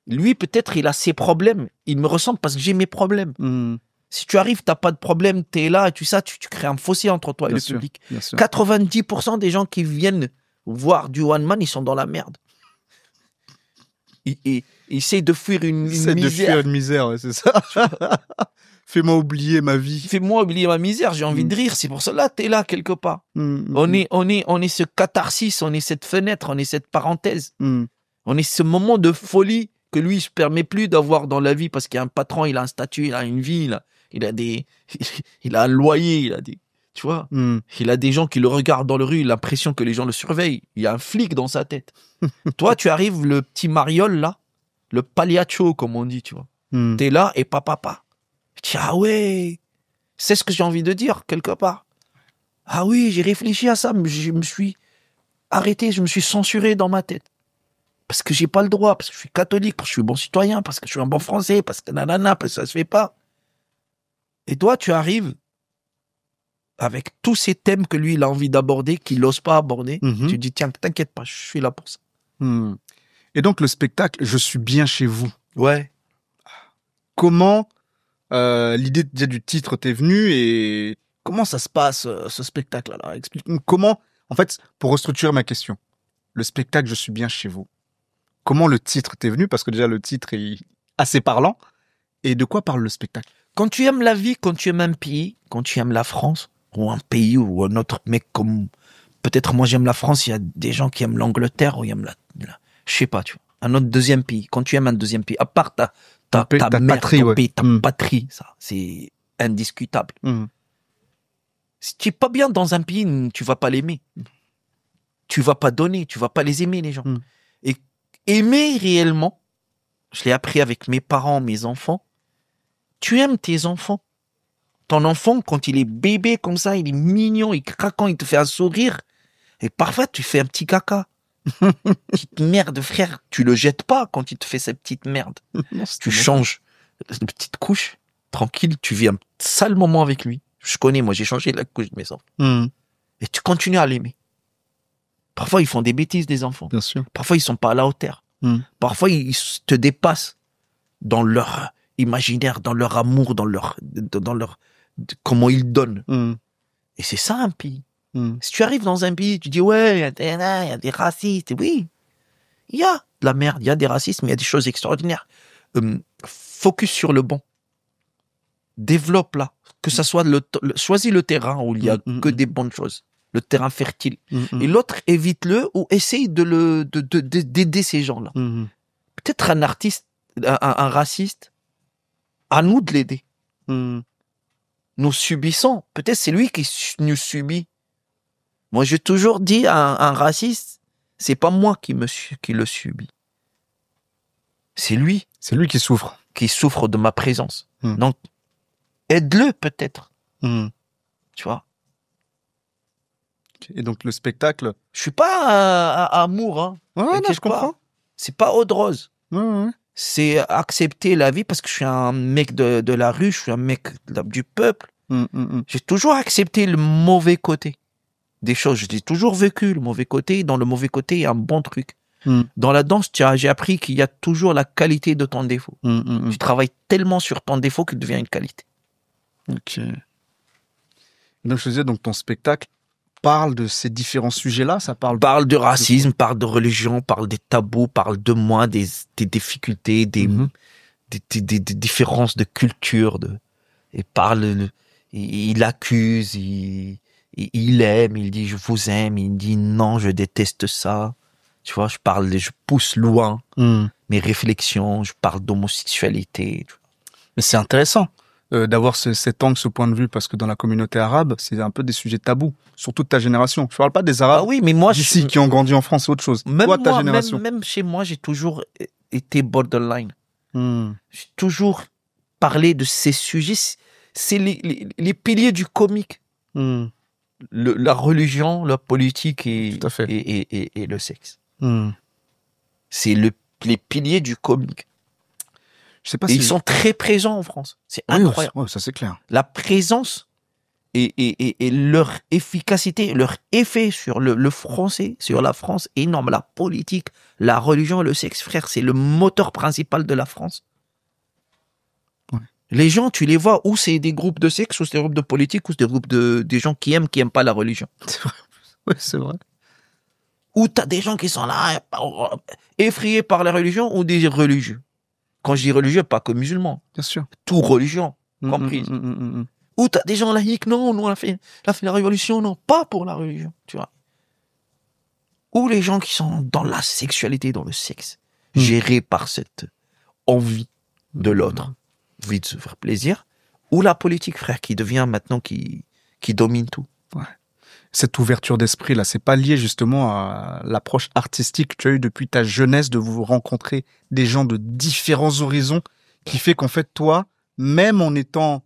Lui, peut-être, il a ses problèmes. Il me ressemble parce que j'ai mes problèmes. Si tu arrives, t'as pas de problème, t'es là, tu crées un fossé entre toi et le public. 90% des gens qui viennent voir du one man, ils sont dans la merde. Ils essayent de fuir une misère. De fuir une misère, ouais, c'est ça. Fais-moi oublier ma vie. Fais-moi oublier ma misère, j'ai envie de rire. C'est pour cela que t'es là quelque part. On est ce catharsis, on est cette fenêtre, on est cette parenthèse. On est ce moment de folie que lui, il se permet plus d'avoir dans la vie parce qu'il y a un patron, il a un statut, il a une vie, il a un loyer, il a des, tu vois, il a des gens qui le regardent dans la rue, il a l'impression que les gens le surveillent. Il y a un flic dans sa tête. Toi, tu arrives, le petit mariole là, le pagliaccio comme on dit, tu vois. T'es là et papa. Je dis, ah ouais, c'est ce que j'ai envie de dire quelque part. Ah oui, j'ai réfléchi à ça, mais je me suis arrêté, je me suis censuré dans ma tête. Parce que j'ai pas le droit, parce que je suis catholique, parce que je suis bon citoyen, parce que je suis un bon français, parce que nanana, parce que ça se fait pas. Et toi, tu arrives avec tous ces thèmes que lui, il a envie d'aborder, qu'il n'ose pas aborder. Tu dis, tiens, t'inquiète pas, je suis là pour ça. Et donc, le spectacle, je suis bien chez vous. Ouais. Comment l'idée du titre t'est venue et comment ça se passe, ce spectacle? Alors, explique-moi comment, en fait, pour restructurer ma question, le spectacle, je suis bien chez vous. Comment le titre t'est venu? Parce que déjà, le titre est assez parlant. Et de quoi parle le spectacle? Quand tu aimes la vie, quand tu aimes un pays, quand tu aimes la France, ou un pays ou un autre mec comme... Peut-être moi j'aime la France, il y a des gens qui aiment l'Angleterre ou ils aiment je sais pas, tu vois. Un autre deuxième pays. Quand tu aimes un deuxième pays, à part ta mère, patrie, ton ouais. pays, ta patrie, ça, c'est indiscutable. Si tu es pas bien dans un pays, tu vas pas l'aimer. Tu vas pas donner, tu vas pas les aimer, les gens. Et aimer réellement, je l'ai appris avec mes parents, mes enfants, tu aimes tes enfants. Ton enfant, quand il est bébé comme ça, il est mignon, il craquant, il te fait un sourire. Et parfois, tu fais un petit caca. Petite merde, frère. Tu le jettes pas quand il te fait cette petite merde. Tu changes de petite couche, tranquille, tu vis un sale moment avec lui. Je connais, moi, j'ai changé la couche de mes enfants. Et tu continues à l'aimer. Parfois, ils font des bêtises, des enfants. Bien sûr. Parfois, ils sont pas à la hauteur. Parfois, ils te dépassent dans leur imaginaire, dans leur amour, dans leur comment ils donnent. Et c'est ça un pays. Si tu arrives dans un pays, tu dis ouais, il y a des racistes. Oui, il y a de la merde, il y a des racistes, mais il y a des choses extraordinaires. Focus sur le bon. Développe là. Que ça soit choisis le terrain où il y a que des bonnes choses. Le terrain fertile. Et l'autre, évite-le ou essaye d'aider ces gens-là. Peut-être un artiste, un raciste, à nous de l'aider. Nous subissons. Peut-être c'est lui qui nous subit. Moi, j'ai toujours dit à un raciste, c'est pas moi qui le subis. C'est lui. C'est lui qui souffre. Qui souffre de ma présence. Donc, aide-le peut-être. Tu vois. Et donc, le spectacle... Je suis pas à amour, hein. Ouais, non, je comprends. C'est pas eau de rose. Ouais. C'est accepter la vie parce que je suis un mec de la rue, je suis un mec du peuple. J'ai toujours accepté le mauvais côté des choses. J'ai toujours vécu le mauvais côté. Dans le mauvais côté, il y a un bon truc. Dans la danse, j'ai appris qu'il y a toujours la qualité de ton défaut. Tu travailles tellement sur ton défaut qu'il devient une qualité. Ok. Donc, je disais, donc, ton spectacle parle de ces différents sujets-là, ça parle de racisme, parle de religion, parle des tabous, parle de moi, des difficultés, des différences de culture, et parle, il accuse, il aime, il dit je vous aime, il dit non, je déteste ça. Tu vois, je pousse loin mes réflexions, je parle d'homosexualité. Mais c'est intéressant d'avoir cet angle, ce point de vue, parce que dans la communauté arabe, c'est un peu des sujets tabous, surtout de ta génération. Je parle pas des Arabes oui, mais moi, d'ici qui ont grandi en France, c'est autre chose. Même toi, ta moi, génération. Même chez moi, j'ai toujours été borderline. J'ai toujours parlé de ces sujets. C'est les piliers du comique. La religion, la politique et le sexe. C'est les piliers du comique. Je sais pas ils sont très présents en France. C'est incroyable. Ouais, ça c'est clair. La présence et leur efficacité, leur effet sur le français, sur la France, est énorme. La politique, la religion, le sexe, frère, c'est le moteur principal de la France. Ouais. Les gens, tu les vois, ou c'est des groupes de sexe, ou c'est des groupes de politique, ou c'est des groupes des gens qui aiment pas la religion. C'est vrai. Ouais, c'est vrai. Ou t'as des gens qui sont là, effrayés par la religion, ou des religieux. Quand je dis religieux, pas que musulmans. Bien sûr. Tout religion, comprise. Ou t'as des gens laïcs, non, nous on a fait la révolution, non, pas pour la religion, tu vois. Ou les gens qui sont dans la sexualité, dans le sexe, gérés par cette envie de l'autre, envie de se faire plaisir, ou la politique, frère, qui devient maintenant, qui domine tout. Ouais. Cette ouverture d'esprit, là, c'est pas lié justement à l'approche artistique que tu as eue depuis ta jeunesse, de vous rencontrer des gens de différents horizons, qui fait qu'en fait, toi, même en étant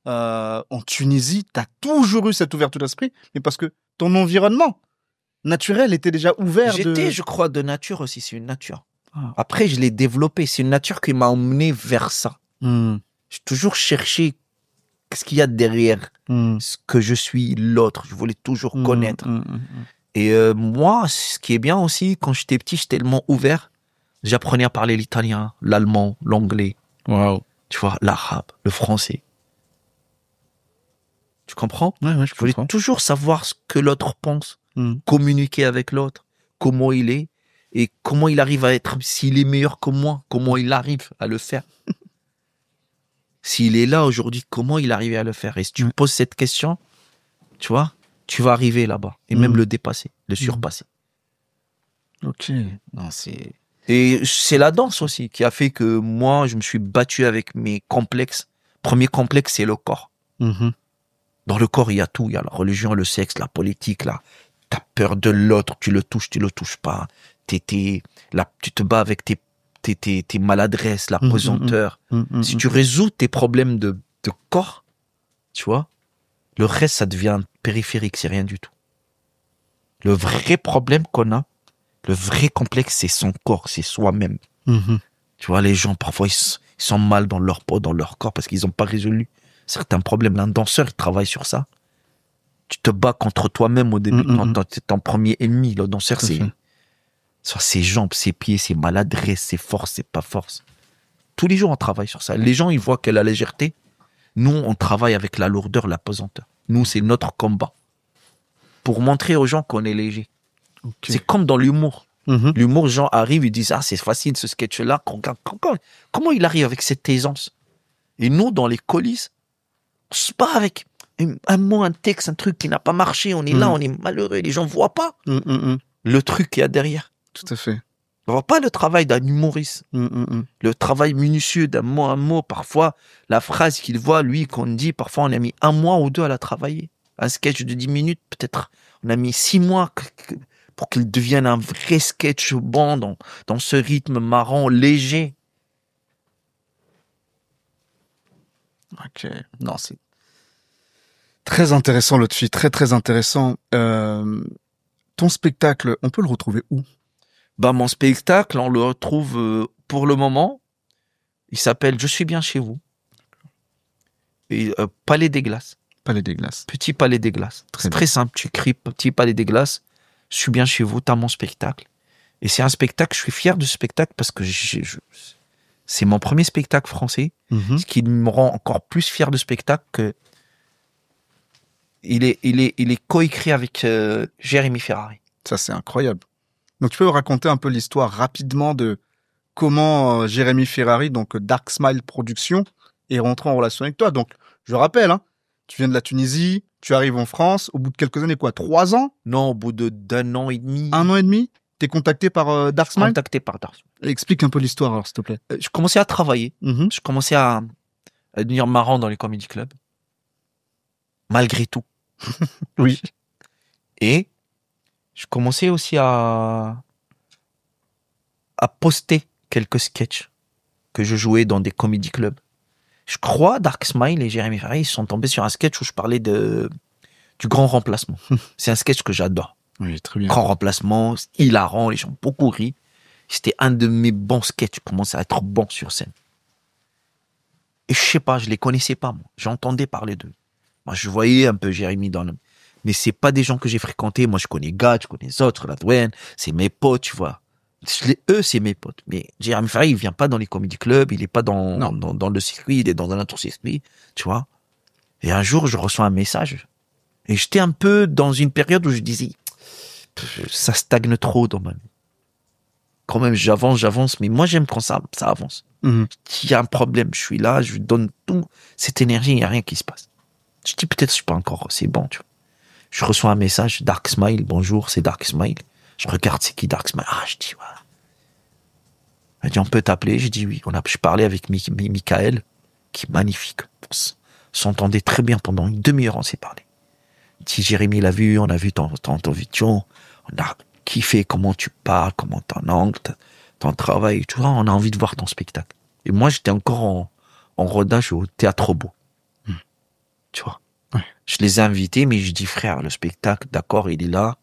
en Tunisie, tu as toujours eu cette ouverture d'esprit, mais parce que ton environnement naturel était déjà ouvert. J'étais, je crois, de nature aussi, c'est une nature. Après, je l'ai développé, c'est une nature qui m'a emmené vers ça. J'ai toujours cherché ce qu'il y a derrière ce que je suis, l'autre. Je voulais toujours connaître. Et moi, ce qui est bien aussi, quand j'étais petit, j'étais tellement ouvert. J'apprenais à parler l'italien, l'allemand, l'anglais. Wow. Tu vois, l'arabe, le français. Tu comprends? Ouais, je voulais toujours savoir ce que l'autre pense, communiquer avec l'autre, comment il est, et comment il arrive à être, s'il est meilleur que moi, comment il arrive à le faire. S'il est là aujourd'hui, comment il arrive à le faire? Et si tu me poses cette question, tu vois, tu vas arriver là-bas, et même le dépasser, le surpasser. Ok. Non, et c'est la danse aussi qui a fait que moi, je me suis battu avec mes complexes. Premier complexe, c'est le corps. Dans le corps, il y a tout. Il y a la religion, le sexe, la politique. Là, t'as peur de l'autre. Tu le touches pas. Tu te bats avec tes maladresses, la pesanteur. Si tu résous tes problèmes de corps, tu vois, le reste, ça devient périphérique. C'est rien du tout. Le vrai problème qu'on a, le vrai complexe, c'est son corps, c'est soi-même. Tu vois, les gens, parfois, ils sont mal dans leur peau, dans leur corps, parce qu'ils n'ont pas résolu certains problèmes. Un danseur, il travaille sur ça. Tu te bats contre toi-même au début. C'est ton premier ennemi. Le danseur, c'est ses jambes, ses pieds, ses maladresses, ses forces, ses pas forces. Tous les jours, on travaille sur ça. Les gens, ils voient que la légèreté. Nous, on travaille avec la lourdeur, la pesanteur. Nous, c'est notre combat. Pour montrer aux gens qu'on est léger. Okay. C'est comme dans l'humour. L'humour, les gens arrivent, ils disent, ah, c'est facile ce sketch-là. Comment il arrive avec cette aisance? Et nous, dans les coulisses, on se bat avec un mot, un texte, un truc qui n'a pas marché. On est là, on est malheureux. Les gens ne voient pas le truc qu'il y a derrière. Tout à fait. On ne voit pas le travail d'un humoriste. Le travail minutieux d'un mot à mot. Parfois, la phrase qu'il voit, lui, qu'on dit, parfois, on a mis 1 mois ou 2 à la travailler. Un sketch de 10 minutes, peut-être, on a mis 6 mois pour qu'il devienne un vrai sketch bon dans ce rythme marrant, léger. Ok. Non, c'est très intéressant, Lotfi. Très, très intéressant. Ton spectacle, on peut le retrouver où? Mon spectacle, on le retrouve pour le moment. Il s'appelle Je suis bien chez vous. Et Palais des Glaces. Palais des Glaces. Petit Palais des Glaces. C'est très simple. Tu écris Petit Palais des Glaces. Je suis bien chez vous. T'as mon spectacle. Et c'est un spectacle. Je suis fier de ce spectacle parce que c'est mon premier spectacle français. Ce qui me rend encore plus fier de ce spectacle que il est coécrit avec Jérémy Ferrari. Ça, c'est incroyable. Donc, tu peux me raconter un peu l'histoire rapidement de comment Jérémy Ferrari, donc Dark Smile Productions, est rentré en relation avec toi. Donc, je rappelle, hein, tu viens de la Tunisie, tu arrives en France, au bout de quelques années, 3 ans? Non, au bout d'un an et demi. 1 an et demi? T'es contacté par Dark Smile? Contacté par Dark Smile. Explique un peu l'histoire, alors, s'il te plaît. Je commençais à travailler. Je commençais à devenir marrant dans les comedy clubs. Malgré tout. Oui. Et je commençais aussi à poster quelques sketchs que je jouais dans des comedy clubs. Je crois Dark Smile et Jérémy Ferrari ils sont tombés sur un sketch où je parlais du grand remplacement. C'est un sketch que j'adore. Oui, très bien. Grand remplacement, hilarant, les gens ont beaucoup ri. C'était un de mes bons sketchs. Je commençais à être bon sur scène. Et je sais pas, je les connaissais pas, moi. J'entendais parler d'eux. Moi, je voyais un peu Jérémy mais c'est pas des gens que j'ai fréquentés. Moi, je connais Gad, je connais les autres, la Douane, c'est mes potes, tu vois. Eux, c'est mes potes. Mais Jérémy Ferrari, il vient pas dans les comedy clubs, il est pas dans le circuit, il est dans un autre circuit, tu vois. Et un jour, je reçois un message. Et j'étais un peu dans une période où je disais, ça stagne trop dans ma vie. Quand même, j'avance, mais moi, j'aime quand ça avance. S'il y a un problème, je suis là, je donne tout. Cette énergie, il n'y a rien qui se passe. Je dis, peut-être, je suis pas encore, c'est bon, tu vois. Je reçois un message, Dark Smile, bonjour, c'est Dark Smile. Je regarde, c'est qui Dark Smile? Ah, je dis, ouais. Elle dit, on peut t'appeler? J'ai dit oui. Je parlais avec Michael, qui est magnifique. On s'entendait très bien pendant une demi-heure, on s'est parlé. Si Jérémy l'a vu, on a vu ton vidéo, on a kiffé comment tu parles, comment ton angle, ton travail, tu vois, on a envie de voir ton spectacle. Et moi, j'étais encore en rodage au Théâtre Beau. Tu vois. Ouais. Je les ai invités, mais je dis, frère, le spectacle, d'accord, il est là,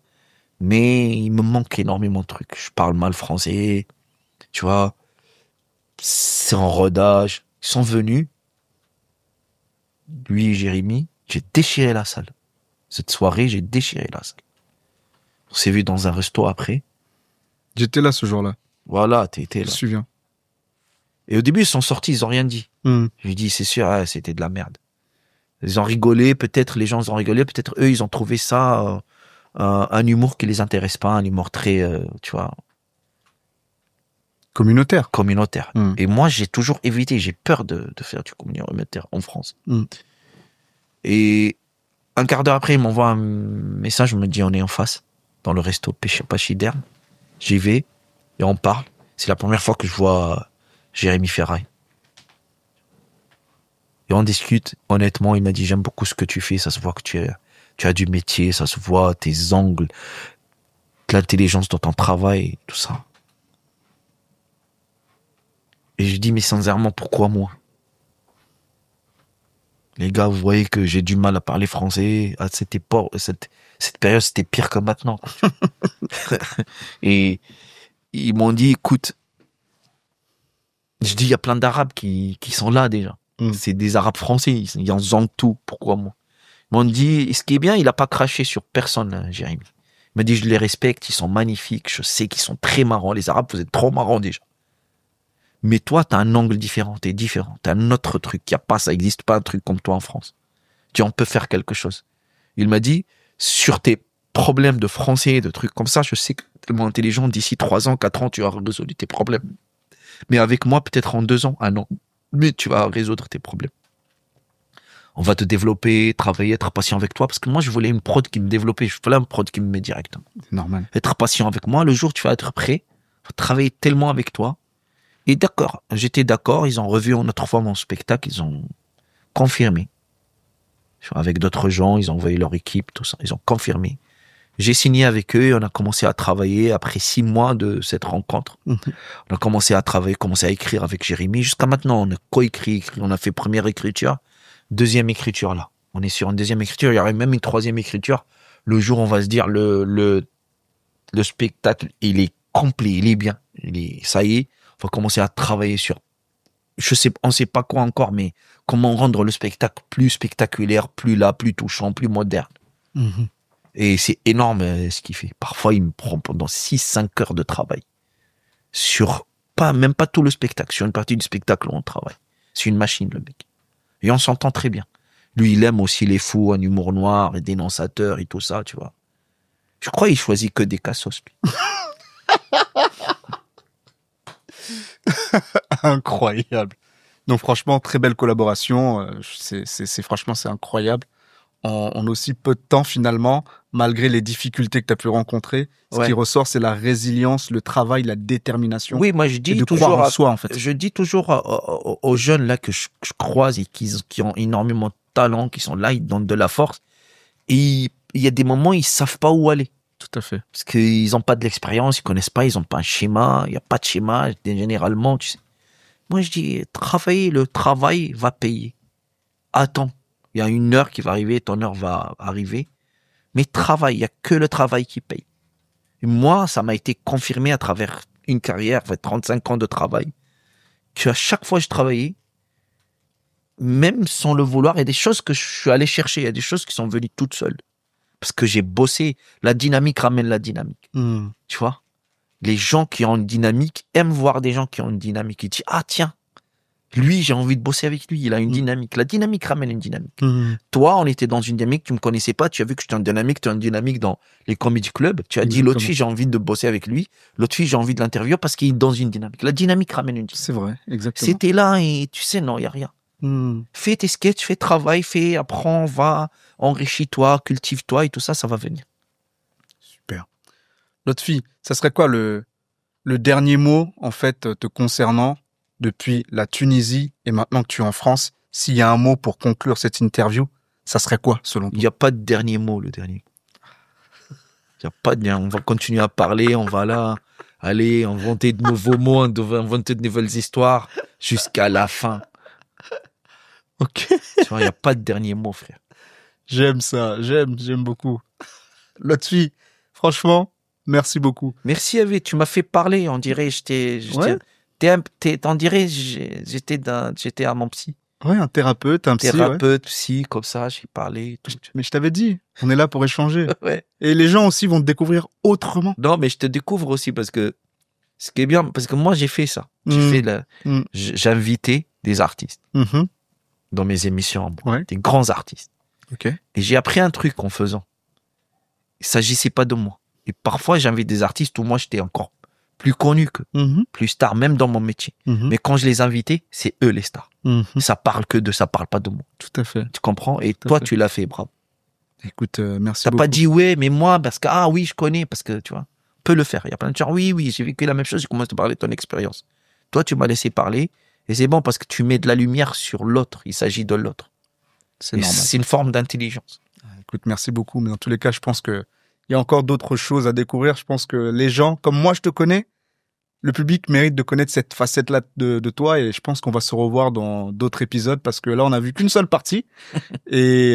mais il me manque énormément de trucs. Je parle mal français, tu vois. C'est en rodage. Ils sont venus, lui et Jérémy, j'ai déchiré la salle. Cette soirée, j'ai déchiré la salle. On s'est vu dans un resto après. J'étais là ce jour-là. Voilà, t'étais là. Je me souviens. Et au début, ils sont sortis, ils ont rien dit. Je lui dis, c'est sûr, c'était de la merde. Ils ont rigolé, peut-être les gens ont rigolé, peut-être eux, ils ont trouvé ça un humour qui les intéresse pas, un humour très, tu vois... Communautaire. Et moi, j'ai toujours évité, j'ai peur de faire du communautaire en France. Et un quart d'heure après, il m'envoie un message, il me dit, on est en face, dans le resto Pachyderme. J'y vais, et on parle. C'est la première fois que je vois Jérémy Ferrari. Et on discute, honnêtement, il m'a dit, j'aime beaucoup ce que tu fais, ça se voit que tu as du métier, ça se voit, tes angles, l'intelligence dans ton travail, tout ça. Et je dis, mais sincèrement, pourquoi moi? Les gars, vous voyez que j'ai du mal à parler français. À cette époque, cette période, c'était pire que maintenant. Et ils m'ont dit, écoute, je dis, il y a plein d'Arabes qui sont là déjà. C'est des Arabes français, ils en ont tout. Pourquoi moi? Ils m'ont dit, ce qui est bien, il a pas craché sur personne, là, Jérémy. Il m'a dit, je les respecte, ils sont magnifiques, je sais qu'ils sont très marrants. Les Arabes, vous êtes trop marrants déjà. Mais toi, t'as un angle différent, t'es différent. T'as un autre truc. Y a pas, ça existe pas un truc comme toi en France. On peut faire quelque chose. Il m'a dit, sur tes problèmes de français, de trucs comme ça, je sais que t'es tellement intelligent, d'ici 3 ans, 4 ans, tu vas résolu tes problèmes. Mais avec moi, peut-être en 2 ans, 1 an, mais tu vas résoudre tes problèmes. On va te développer, travailler, être patient avec toi, parce que moi, je voulais une prod qui me développait, je voulais une prod qui me met directement. C'est normal. Être patient avec moi, le jour où tu vas être prêt, on va travailler tellement avec toi. Et d'accord, j'étais d'accord, ils ont revu une autre fois mon spectacle, ils ont confirmé. Avec d'autres gens, ils ont envoyé leur équipe, tout ça, ils ont confirmé. J'ai signé avec eux et on a commencé à travailler après 6 mois de cette rencontre. On a commencé à travailler, commencé à écrire avec Jérémy. Jusqu'à maintenant, on a coécrit, on a fait première écriture, deuxième écriture là. On est sur une deuxième écriture, il y aurait même une troisième écriture. Le jour où on va se dire le spectacle, il est complet, il est bien. Ça y est, on va commencer à travailler sur, on sait pas quoi encore, mais comment rendre le spectacle plus spectaculaire, plus là, plus touchant, plus moderne. Et c'est énorme ce qu'il fait. Parfois, il me prend pendant 6-5 heures de travail. Même pas tout le spectacle, sur une partie du spectacle où on travaille. C'est une machine, le mec. Et on s'entend très bien. Lui, il aime aussi les fous, un humour noir, et dénonçateur et tout ça, tu vois. Je crois qu'il choisit que des cassos, lui. Incroyable. Donc franchement, très belle collaboration. Franchement, c'est incroyable. En aussi peu de temps, finalement, malgré les difficultés que tu as pu rencontrer, ce qui ressort, c'est la résilience, le travail, la détermination. Oui, moi je dis toujours croire en soi, en fait. Je dis toujours aux jeunes là que je croise et qui ont énormément de talent, qui sont là, ils donnent de la force. Et il y a des moments, ils savent pas où aller. Tout à fait. Parce qu'ils ont pas de l'expérience, ils connaissent pas, ils ont pas un schéma, il y a pas de schéma, généralement, tu sais. Moi je dis, le travail va payer. Attends. Il y a une heure qui va arriver, ton heure va arriver. Mais travail, il n'y a que le travail qui paye. Et moi, ça m'a été confirmé à travers une carrière, 35 ans de travail, qu'à chaque fois que je travaillais, même sans le vouloir, il y a des choses que je suis allé chercher, il y a des choses qui sont venues toutes seules. Parce que j'ai bossé. La dynamique ramène la dynamique. Tu vois? Les gens qui ont une dynamique aiment voir des gens qui ont une dynamique. Ils disent, ah tiens, lui, j'ai envie de bosser avec lui, il a une dynamique. La dynamique ramène une dynamique. Toi, on était dans une dynamique, tu me connaissais pas, tu as vu que j'étais en dynamique, tu as une dynamique dans les comedy clubs. Tu as dit, l'autre fille, j'ai envie de bosser avec lui. L'autre fille, j'ai envie de l'interviewer parce qu'il est dans une dynamique. La dynamique ramène une dynamique. C'est vrai, exactement. C'était là et tu sais, non, il n'y a rien. Fais tes sketchs, fais travail, apprends, va, enrichis-toi, cultive-toi et tout ça, ça va venir. Super. L'autre fille, ça serait quoi le dernier mot, en fait, te concernant depuis la Tunisie et maintenant que tu es en France? S'il y a un mot pour conclure cette interview, ça serait quoi, selon toi? Il n'y a pas de dernier mot, le dernier. Il n'y a pas de on va continuer à parler, on va là, aller inventer de nouveaux mots, inventer de nouvelles histoires jusqu'à la fin. Ok. Tu vois, il n'y a pas de dernier mot, frère. J'aime ça, j'aime beaucoup. L'autre fille, franchement, merci beaucoup. Merci, Hervé, tu m'as fait parler, on dirait, on dirait, j'étais à mon psy. Ouais, un thérapeute, un psy. Thérapeute, psy, comme ça, j'ai parlé. Tout. Mais je t'avais dit, on est là pour échanger. Ouais. Et les gens aussi vont te découvrir autrement. Non, mais je te découvre aussi parce que ce qui est bien, parce que moi, j'ai fait ça. J'ai invité des artistes dans mes émissions, des grands artistes. Okay. Et j'ai appris un truc en faisant. Il s'agissait pas de moi. Et parfois, j'invite des artistes où moi, j'étais encore plus connu que, plus star, même dans mon métier. Mais quand je les invitais, c'est eux les stars. Ça parle ça parle pas de moi. Tout à fait. Tu comprends? Et toi, tu l'as fait, bravo. Écoute, merci beaucoup. T'as pas dit ouais, mais moi, parce que, oui, je connais, parce que, tu vois, on peut le faire. Il y a plein de gens, oui, j'ai vécu la même chose, j'ai commencé à te parler de ton expérience. Toi, tu m'as laissé parler, et c'est bon parce que tu mets de la lumière sur l'autre. Il s'agit de l'autre. C'est normal. C'est une forme d'intelligence. Écoute, merci beaucoup. Mais dans tous les cas, je pense que il y a encore d'autres choses à découvrir. Je pense que les gens, comme moi, je te connais, le public mérite de connaître cette facette-là de toi. Et je pense qu'on va se revoir dans d'autres épisodes parce que là, on n'a vu qu'une seule partie. Et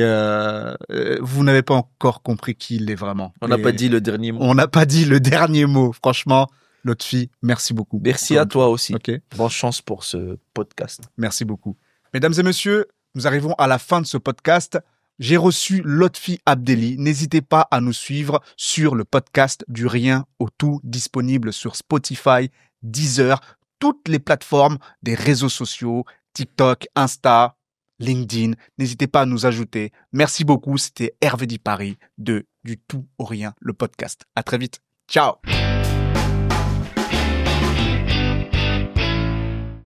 vous n'avez pas encore compris qui il est vraiment. On n'a pas dit le dernier mot. On n'a pas dit le dernier mot. Franchement, l'autre fille, merci beaucoup. Merci à toi aussi. Okay. Bonne chance pour ce podcast. Merci beaucoup. Mesdames et messieurs, nous arrivons à la fin de ce podcast. J'ai reçu Lotfi Abdelli. N'hésitez pas à nous suivre sur le podcast du Rien au Tout, disponible sur Spotify, Deezer, toutes les plateformes des réseaux sociaux, TikTok, Insta, LinkedIn. N'hésitez pas à nous ajouter. Merci beaucoup. C'était Hervé Di Paris de Du Tout au Rien, le podcast. À très vite. Ciao.